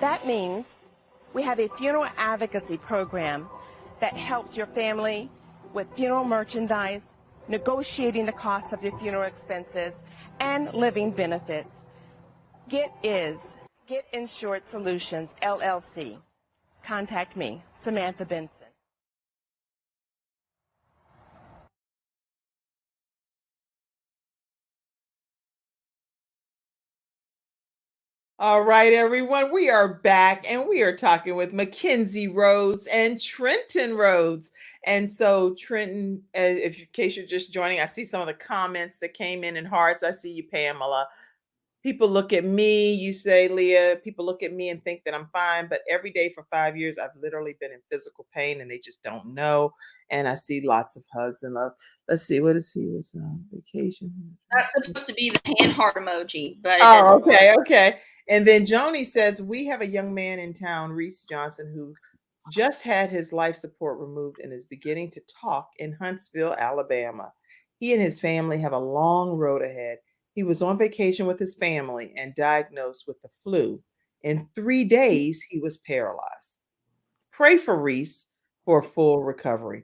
Speaker 6: That means we have a funeral advocacy program that helps your family with funeral merchandise, negotiating the cost of your funeral expenses, and living benefits. Get Insured Solutions, LLC. Contact me, Samantha Benson.
Speaker 1: All right, everyone, we are back and we are talking with Mackenzie Rhodes and Trenton Rhodes. And so, Trenton, in case you're just joining, I see some of the comments that came in hearts. I see you, Pamela. People look at me, you say, Leah, people look at me and think that I'm fine, but every day for 5 years, I've literally been in physical pain and they just don't know. And I see lots of hugs and love. Let's see, what is he was on vacation?
Speaker 2: That's supposed to be the hand heart emoji, but
Speaker 1: oh, okay. And then Joni says, we have a young man in town, Reese Johnson, who just had his life support removed and is beginning to talk in Huntsville, Alabama. He and his family have a long road ahead. He was on vacation with his family and diagnosed with the flu. In 3 days, he was paralyzed. Pray for Reese for a full recovery.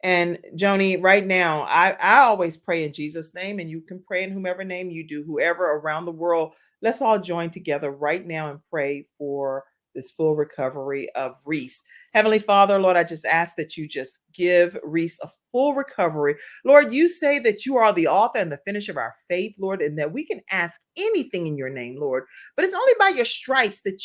Speaker 1: And Joni, right now, I always pray in Jesus' name, and you can pray in whomever name you do, whoever around the world. Let's all join together right now and pray for this full recovery of Reese. Heavenly Father, Lord, I just ask that you just give Reese a full recovery. Lord, you say that you are the author and the finisher of our faith, Lord, and that we can ask anything in your name, Lord, but it's only by your stripes that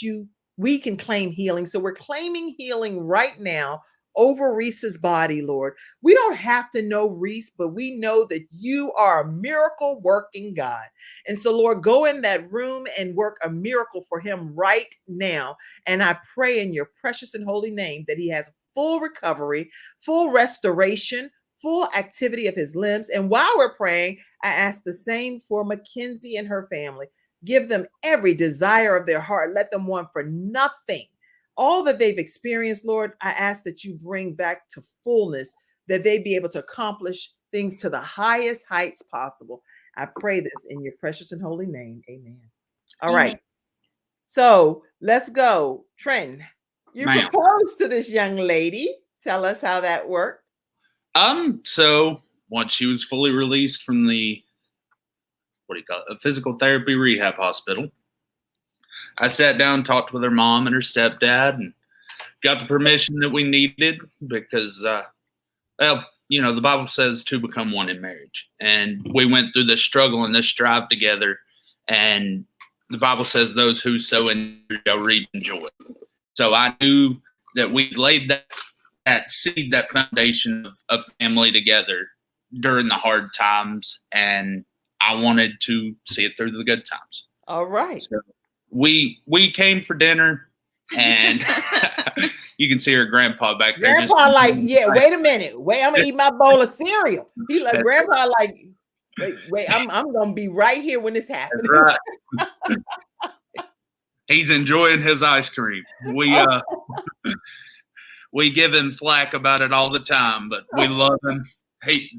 Speaker 1: we can claim healing. So we're claiming healing right now over Reese's body, Lord. We don't have to know Reese, but we know that you are a miracle working God. And so, Lord, go in that room and work a miracle for him right now. And I pray in your precious and holy name that he has full recovery, full restoration, full activity of his limbs. And while we're praying, I ask the same for Mackenzie and her family. Give them every desire of their heart. Let them want for nothing. All that they've experienced, Lord, I ask that you bring back to fullness, that they be able to accomplish things to the highest heights possible. I pray this in your precious and holy name. Amen. All right. So let's go. Trent, you proposed to this young lady. Tell us how that worked.
Speaker 3: So once she was fully released from the, a physical therapy rehab hospital, I sat down, talked with her mom and her stepdad, and got the permission that we needed because, the Bible says to become one in marriage. And we went through this struggle and this strive together. And the Bible says those who sow in shall reap in joy. So I knew that we laid that seed, that foundation of family together during the hard times. And I wanted to see it through the good times.
Speaker 1: All right.
Speaker 3: So we came for dinner, and you can see her grandpa back there.
Speaker 1: Grandpa wait a minute. Wait, I'm gonna eat my bowl of cereal. He like, Grandpa wait, I'm gonna be right here when this happens.
Speaker 3: Right. He's enjoying his ice cream. We give him flack about it all the time, but we love him.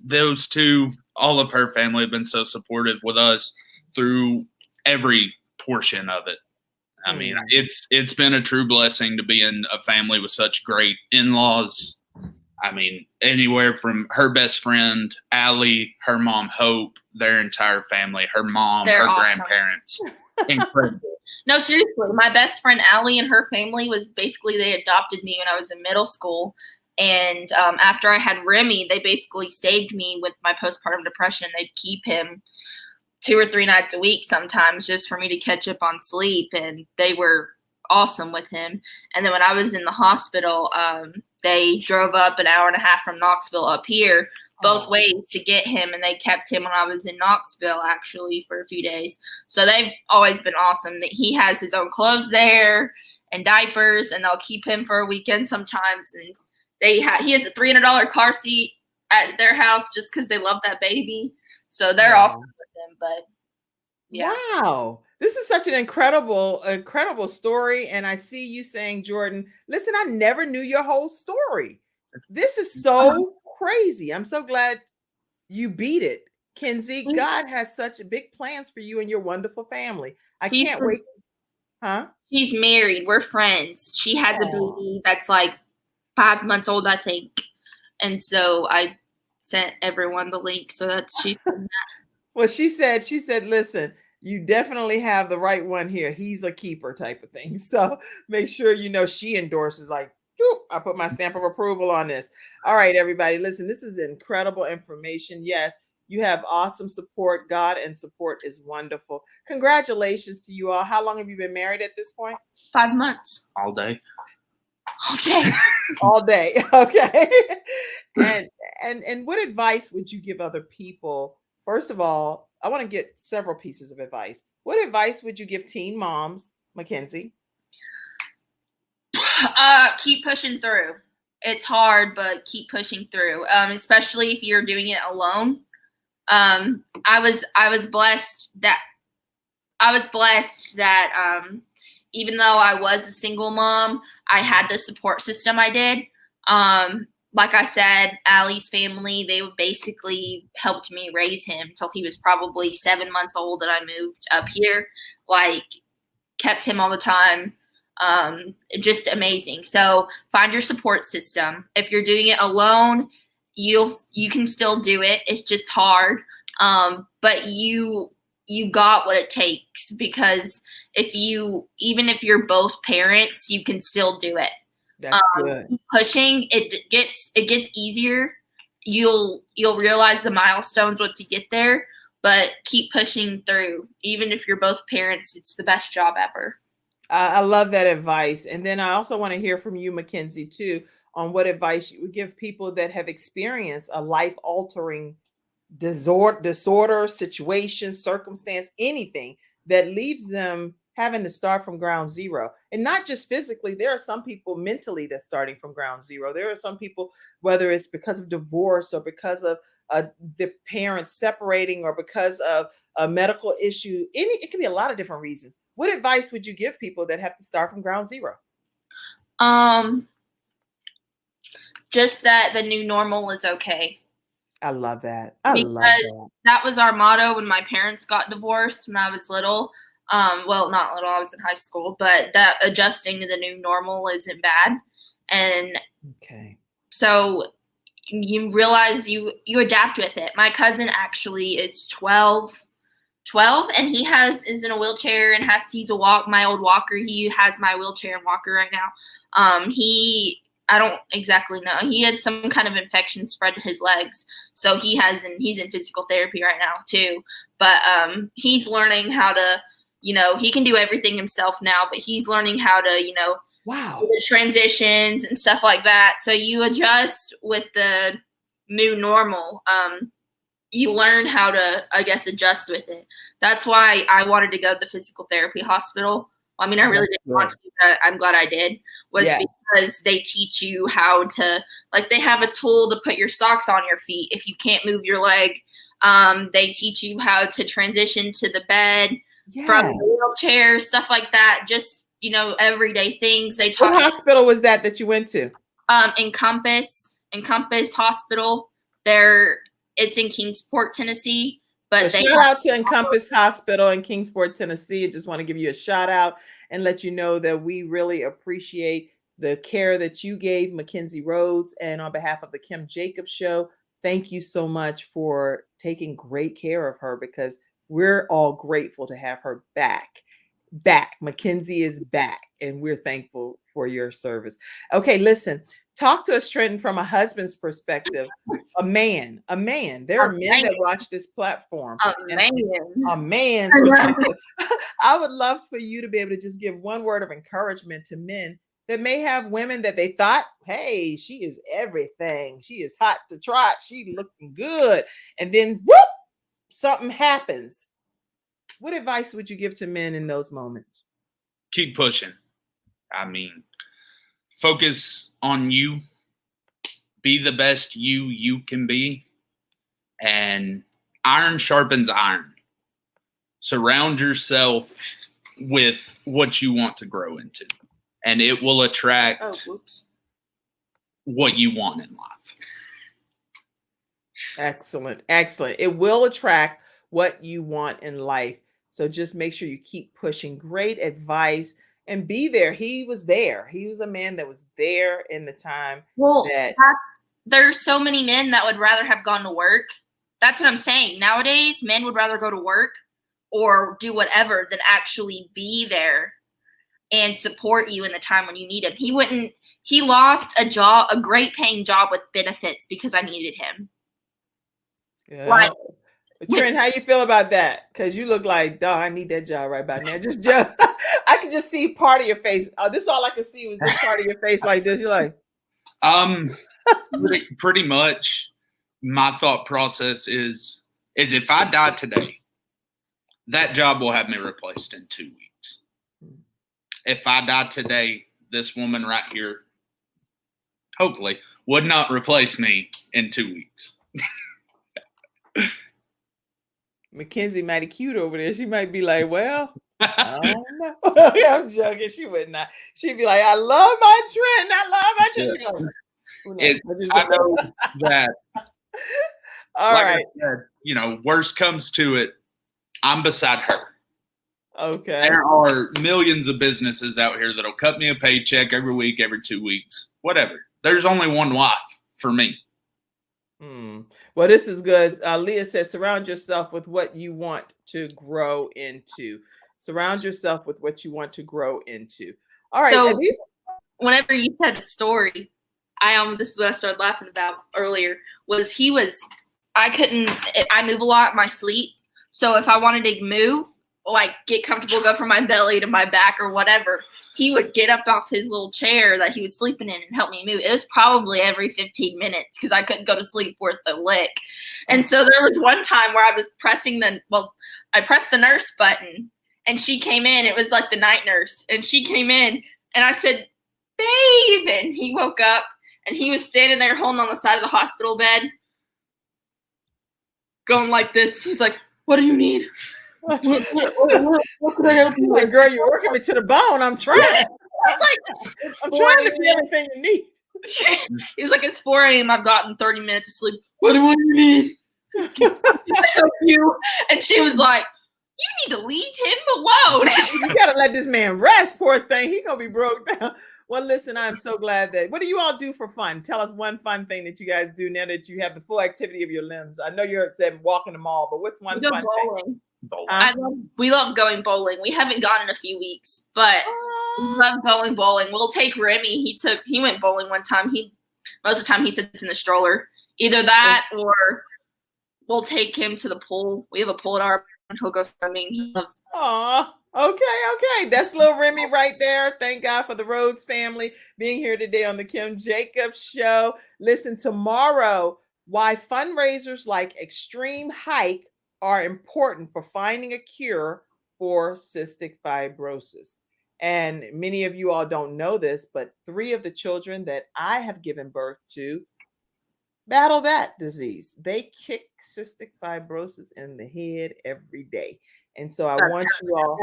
Speaker 3: Those two, all of her family have been so supportive with us through every portion of it. I mean, it's been a true blessing to be in a family with such great in-laws. I mean, anywhere from her best friend, Allie, her mom, Hope, their entire family, her mom, her awesome. Grandparents. Incredible.
Speaker 2: No, seriously, my best friend, Allie, and her family they adopted me when I was in middle school. And after I had Remy, they basically saved me with my postpartum depression. They'd keep him 2 or 3 nights a week sometimes just for me to catch up on sleep. And they were awesome with him. And then when I was in the hospital, they drove up an hour and a half from Knoxville up here both ways to get him. And they kept him when I was in Knoxville, actually, for a few days. So they've always been awesome. That he has his own clothes there and diapers, and they'll keep him for a weekend sometimes. And he has a $300 car seat at their house just because they love that baby. So they're awesome with him. But yeah.
Speaker 1: Wow. This is such an incredible story. And I see you saying, Jordan, listen, I never knew your whole story. This is so crazy. I'm so glad you beat it. Kenzie, God has such big plans for you and your wonderful family. I can't wait.
Speaker 2: She's married. We're friends. She has a baby that's like 5 months old, I think. And so I sent everyone the link. So she's done that.
Speaker 1: Well, she said, listen, you definitely have the right one here. He's a keeper type of thing. So make sure you know she endorses, like, "Whew, I put my stamp of approval on this." All right, everybody, listen, this is incredible information. Yes, you have awesome support. God and support is wonderful. Congratulations to you all. How long have you been married at this point?
Speaker 2: 5 months.
Speaker 3: All day.
Speaker 2: All day.
Speaker 1: All day. Okay. And what advice would you give other people? First of all, I want to get several pieces of advice. What advice would you give teen moms, Mackenzie?
Speaker 2: Keep pushing through. It's hard, but keep pushing through. Especially if you're doing it alone. I was blessed that even though I was a single mom, I had the support system I did. Like I said, Allie's family, they basically helped me raise him till he was probably 7 months old, and I moved up here. Like, kept him all the time. Just amazing. So find your support system. If you're doing it alone, you can still do it. It's just hard. But you got what it takes, because even if you're both parents, you can still do it.
Speaker 1: That's good.
Speaker 2: Pushing, it gets easier. You'll realize the milestones once you get there, but keep pushing through. Even if you're both parents, it's the best job ever.
Speaker 1: I love that advice. And then I also want to hear from you, Mackenzie, too, on what advice you would give people that have experienced a life-altering disorder, situation, circumstance, anything that leaves them having to start from ground zero. And not just physically, there are some people mentally that's starting from ground zero. There are some people, whether it's because of divorce or because of the parents separating or because of a medical issue, it can be a lot of different reasons. What advice would you give people that have to start from ground zero?
Speaker 2: Just that the new normal is okay.
Speaker 1: I love that.
Speaker 2: That was our motto when my parents got divorced when I was little. Well, not little, I was in high school, but that adjusting to the new normal isn't bad. And so you realize you adapt with it. My cousin actually is 12, and he is in a wheelchair and has to use my old walker. He has my wheelchair and walker right now. I don't exactly know. He had some kind of infection spread to his legs. So he's in physical therapy right now too. But he's learning how to, he can do everything himself now, but he's learning how to, the transitions and stuff like that. So you adjust with the new normal. You learn how to, I guess, adjust with it. That's why I wanted to go to the physical therapy hospital. I mean, I really didn't want to, but I'm glad I did. Because they teach you how to, like, they have a tool to put your socks on your feet if you can't move your leg. They teach you how to transition to the bed from the wheelchair, stuff like that. Just, everyday things. They taught.
Speaker 1: What hospital was that you went to?
Speaker 2: Encompass Hospital. It's in Kingsport, Tennessee. But
Speaker 1: shout out to Encompass Hospital in Kingsport, Tennessee. I just want to give you a shout out and let you know that we really appreciate the care that you gave Mackenzie Rhodes. And on behalf of the Kim Jacobs Show, thank you so much for taking great care of her, because we're all grateful to have her back. Mackenzie is back, and we're thankful for your service. Okay, listen. Talk to us, Trenton, from a husband's perspective. A man. There are men that watch this platform. A man's perspective. I would love for you to be able to just give one word of encouragement to men that may have women that they thought, hey, she is everything. She is hot to trot. She looking good. And then, whoop, something happens. What advice would you give to men in those moments?
Speaker 3: Keep pushing. I mean, focus on you. Be the best you can be. And iron sharpens iron. Surround yourself with what you want to grow into. And it will attract what you want in life.
Speaker 1: Excellent. It will attract what you want in life. So just make sure you keep pushing. Great advice. And be there. He was there. He was a man that was there in the time.
Speaker 2: There's so many men that would rather have gone to work That's what I'm saying. Nowadays, men would rather go to work or do whatever than actually be there and support you in the time when you need him. He lost a great paying job with benefits because I needed him.
Speaker 1: Yeah. Like, Trent, how you feel about that? Because you look like, dog, I need that job right about now. Just I can just see part of your face. This is all I could see was this part of your face like this. You're like,
Speaker 3: pretty much. My thought process is if I die today, that job will have me replaced in 2 weeks. If I die today, this woman right here, hopefully, would not replace me in 2 weeks.
Speaker 1: Mackenzie mighty cute over there. She might be like, well, I don't know. I'm joking. She would not. She'd be like, I love my Trent. I love my Trent.
Speaker 3: Like, I know that.
Speaker 1: All
Speaker 3: like
Speaker 1: right.
Speaker 3: I said, worst comes to it, I'm beside her.
Speaker 1: Okay.
Speaker 3: There are millions of businesses out here that'll cut me a paycheck every week, every 2 weeks, whatever. There's only one wife for me.
Speaker 1: Well, this is good. Leah says, surround yourself with what you want to grow into. Surround yourself with what you want to grow into. All right.
Speaker 2: So, whenever you said the story, this is what I started laughing about earlier, I move a lot in my sleep. So if I wanted to move, like get comfortable, go from my belly to my back or whatever, he would get up off his little chair that he was sleeping in and help me move. It was probably every 15 minutes because I couldn't go to sleep worth a lick. And so there was one time where I was I pressed the nurse button and she came in. It was like the night nurse. And she came in and I said, babe. And he woke up and he was standing there holding on the side of the hospital bed, going like this. He's like, what do you need? What could I help you with?
Speaker 1: Girl, you're working me to the bone. I'm trying. I'm trying to be everything you need.
Speaker 2: He was like, it's 4 a.m. I've gotten 30 minutes of sleep. What do you need? I help you. And she was like, you need to leave him alone.
Speaker 1: You gotta let this man rest, poor thing. He gonna be broke down. Well, listen, I'm so glad that. What do you all do for fun? Tell us one fun thing that you guys do now that you have the full activity of your limbs. I know you're saying walking the mall, but what's one fun thing?
Speaker 2: We love going bowling. We haven't gone in a few weeks, but we love going bowling. We'll take Remy. He went bowling one time. Most of the time he sits in the stroller. Either that or we'll take him to the pool. We have a pool at our and he'll go swimming. He loves.
Speaker 1: Okay. That's little Remy right there. Thank God for the Rhodes family being here today on the Kim Jacobs Show. Listen, tomorrow, why fundraisers like Extreme Hike are important for finding a cure for cystic fibrosis. And many of you all don't know this, but 3 of the children that I have given birth to battle that disease. They kick cystic fibrosis in the head every day. And so I want you all,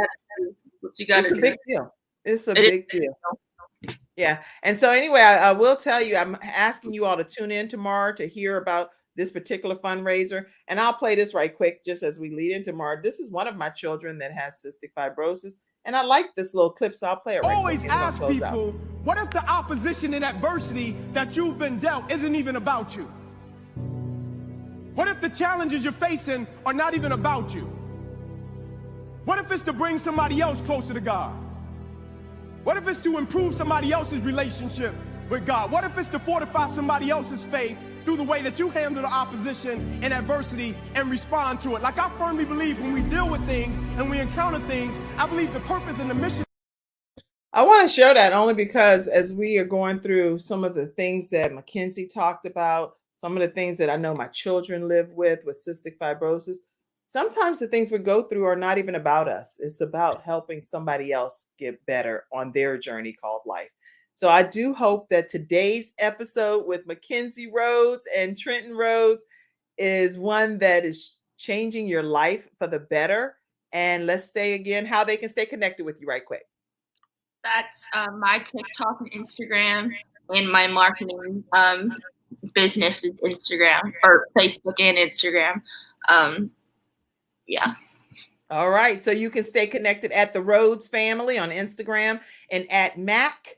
Speaker 1: it's a big deal. It's a big deal. Yeah. And so anyway, I will tell you, I'm asking you all to tune in tomorrow to hear about this particular fundraiser. And I'll play this right quick, just as we lead into tomorrow. This is one of my children that has cystic fibrosis. And I like this little clip, so I'll play it right
Speaker 7: Always
Speaker 1: quick.
Speaker 7: ask people, what if the opposition and adversity that you've been dealt isn't even about you? What if the challenges you're facing are not even about you? What if it's to bring somebody else closer to God? What if it's to improve somebody else's relationship with God? What if it's to fortify somebody else's faith through the way that you handle the opposition and adversity and respond to it? Like, I firmly believe when we deal with things and we encounter things, I believe the purpose and the mission.
Speaker 1: I want to show that only because as we are going through some of the things that Mackenzie talked about, some of the things that I know my children live with cystic fibrosis, sometimes the things we go through are not even about us. It's about helping somebody else get better on their journey called life. So I do hope that today's episode with Mackenzie Rhodes and Trenton Rhodes is one that is changing your life for the better. And let's say again how they can stay connected with you right quick.
Speaker 2: That's my TikTok and Instagram, and my marketing business is Instagram or Facebook and Instagram. Yeah.
Speaker 1: All right. So you can stay connected at the Rhodes family on Instagram and at mack.k.rhodes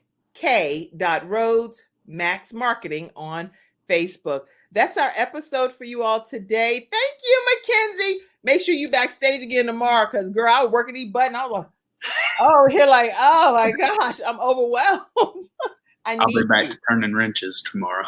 Speaker 1: Max Marketing on Facebook. That's our episode for you all today. Thank you, Mackenzie. Make sure you backstage again tomorrow, because girl, I was working these buttons. I was like, oh, here, like, oh my gosh, I'm overwhelmed.
Speaker 3: I'll be back turning wrenches tomorrow.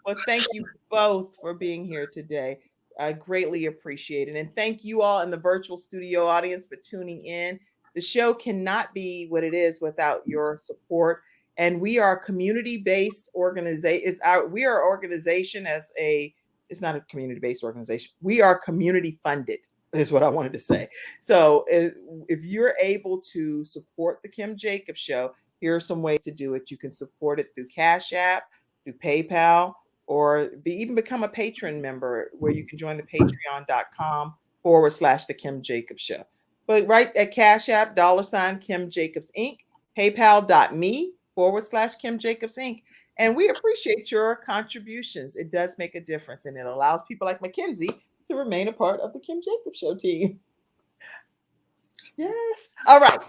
Speaker 1: Well, thank you both for being here today. I greatly appreciate it. And thank you all in the virtual studio audience for tuning in. The show cannot be what it is without your support. And we are a community-based organization. We are an organization it's not a community-based organization. We are community-funded, is what I wanted to say. So if you're able to support the Kim Jacobs Show, here are some ways to do it. You can support it through Cash App, through PayPal, or even become a patron member, where you can join the patreon.com/The Kim Jacobs Show. But right at Cash App, $ Kim Jacobs Inc., PayPal.me/Kim Jacobs Inc. And we appreciate your contributions. It does make a difference, and it allows people like Mackenzie to remain a part of the Kim Jacobs Show team. Yes. All right.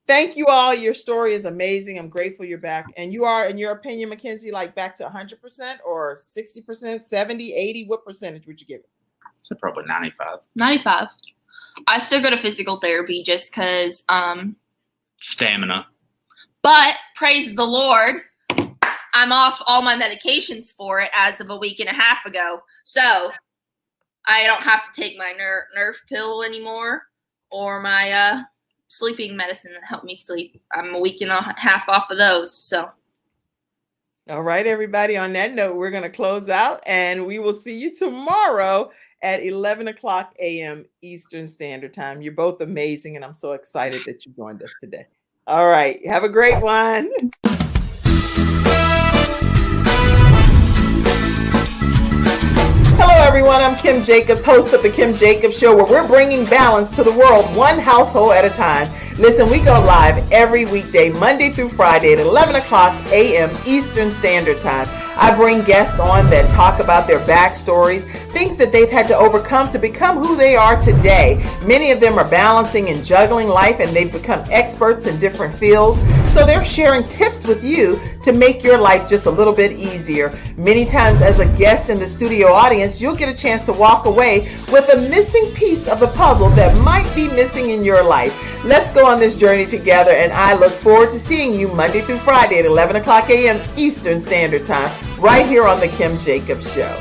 Speaker 1: Thank you all. Your story is amazing. I'm grateful you're back. And you are, in your opinion, Mackenzie, like back to 100% or 60%, 70, 80? What percentage would you give it?
Speaker 3: So probably 95.
Speaker 2: 95. I still go to physical therapy just because
Speaker 3: Stamina.
Speaker 2: but praise the Lord, I'm off all my medications for it as of a week and a half ago. So I don't have to take my nerve pill anymore, or my sleeping medicine that helped me sleep. I'm a week and a half off of those. So.
Speaker 1: All right, everybody. On that note, we're going to close out, and we will see you tomorrow at 11 o'clock a.m. Eastern Standard Time. You're both amazing, and I'm so excited that you joined us today. All right. Have a great one. Hello, everyone. I'm Kim Jacobs, host of The Kim Jacobs Show, where we're bringing balance to the world, one household at a time. Listen, we go live every weekday, Monday through Friday at 11 o'clock a.m. Eastern Standard Time. I bring guests on that talk about their backstories, things that they've had to overcome to become who they are today. Many of them are balancing and juggling life, and they've become experts in different fields. So they're sharing tips with you to make your life just a little bit easier. Many times as a guest in the studio audience, you'll get a chance to walk away with a missing piece of the puzzle that might be missing in your life. Let's go on this journey together, and I look forward to seeing you Monday through Friday at 11 o'clock a.m. Eastern Standard Time, right here on The Kim Jacobs Show.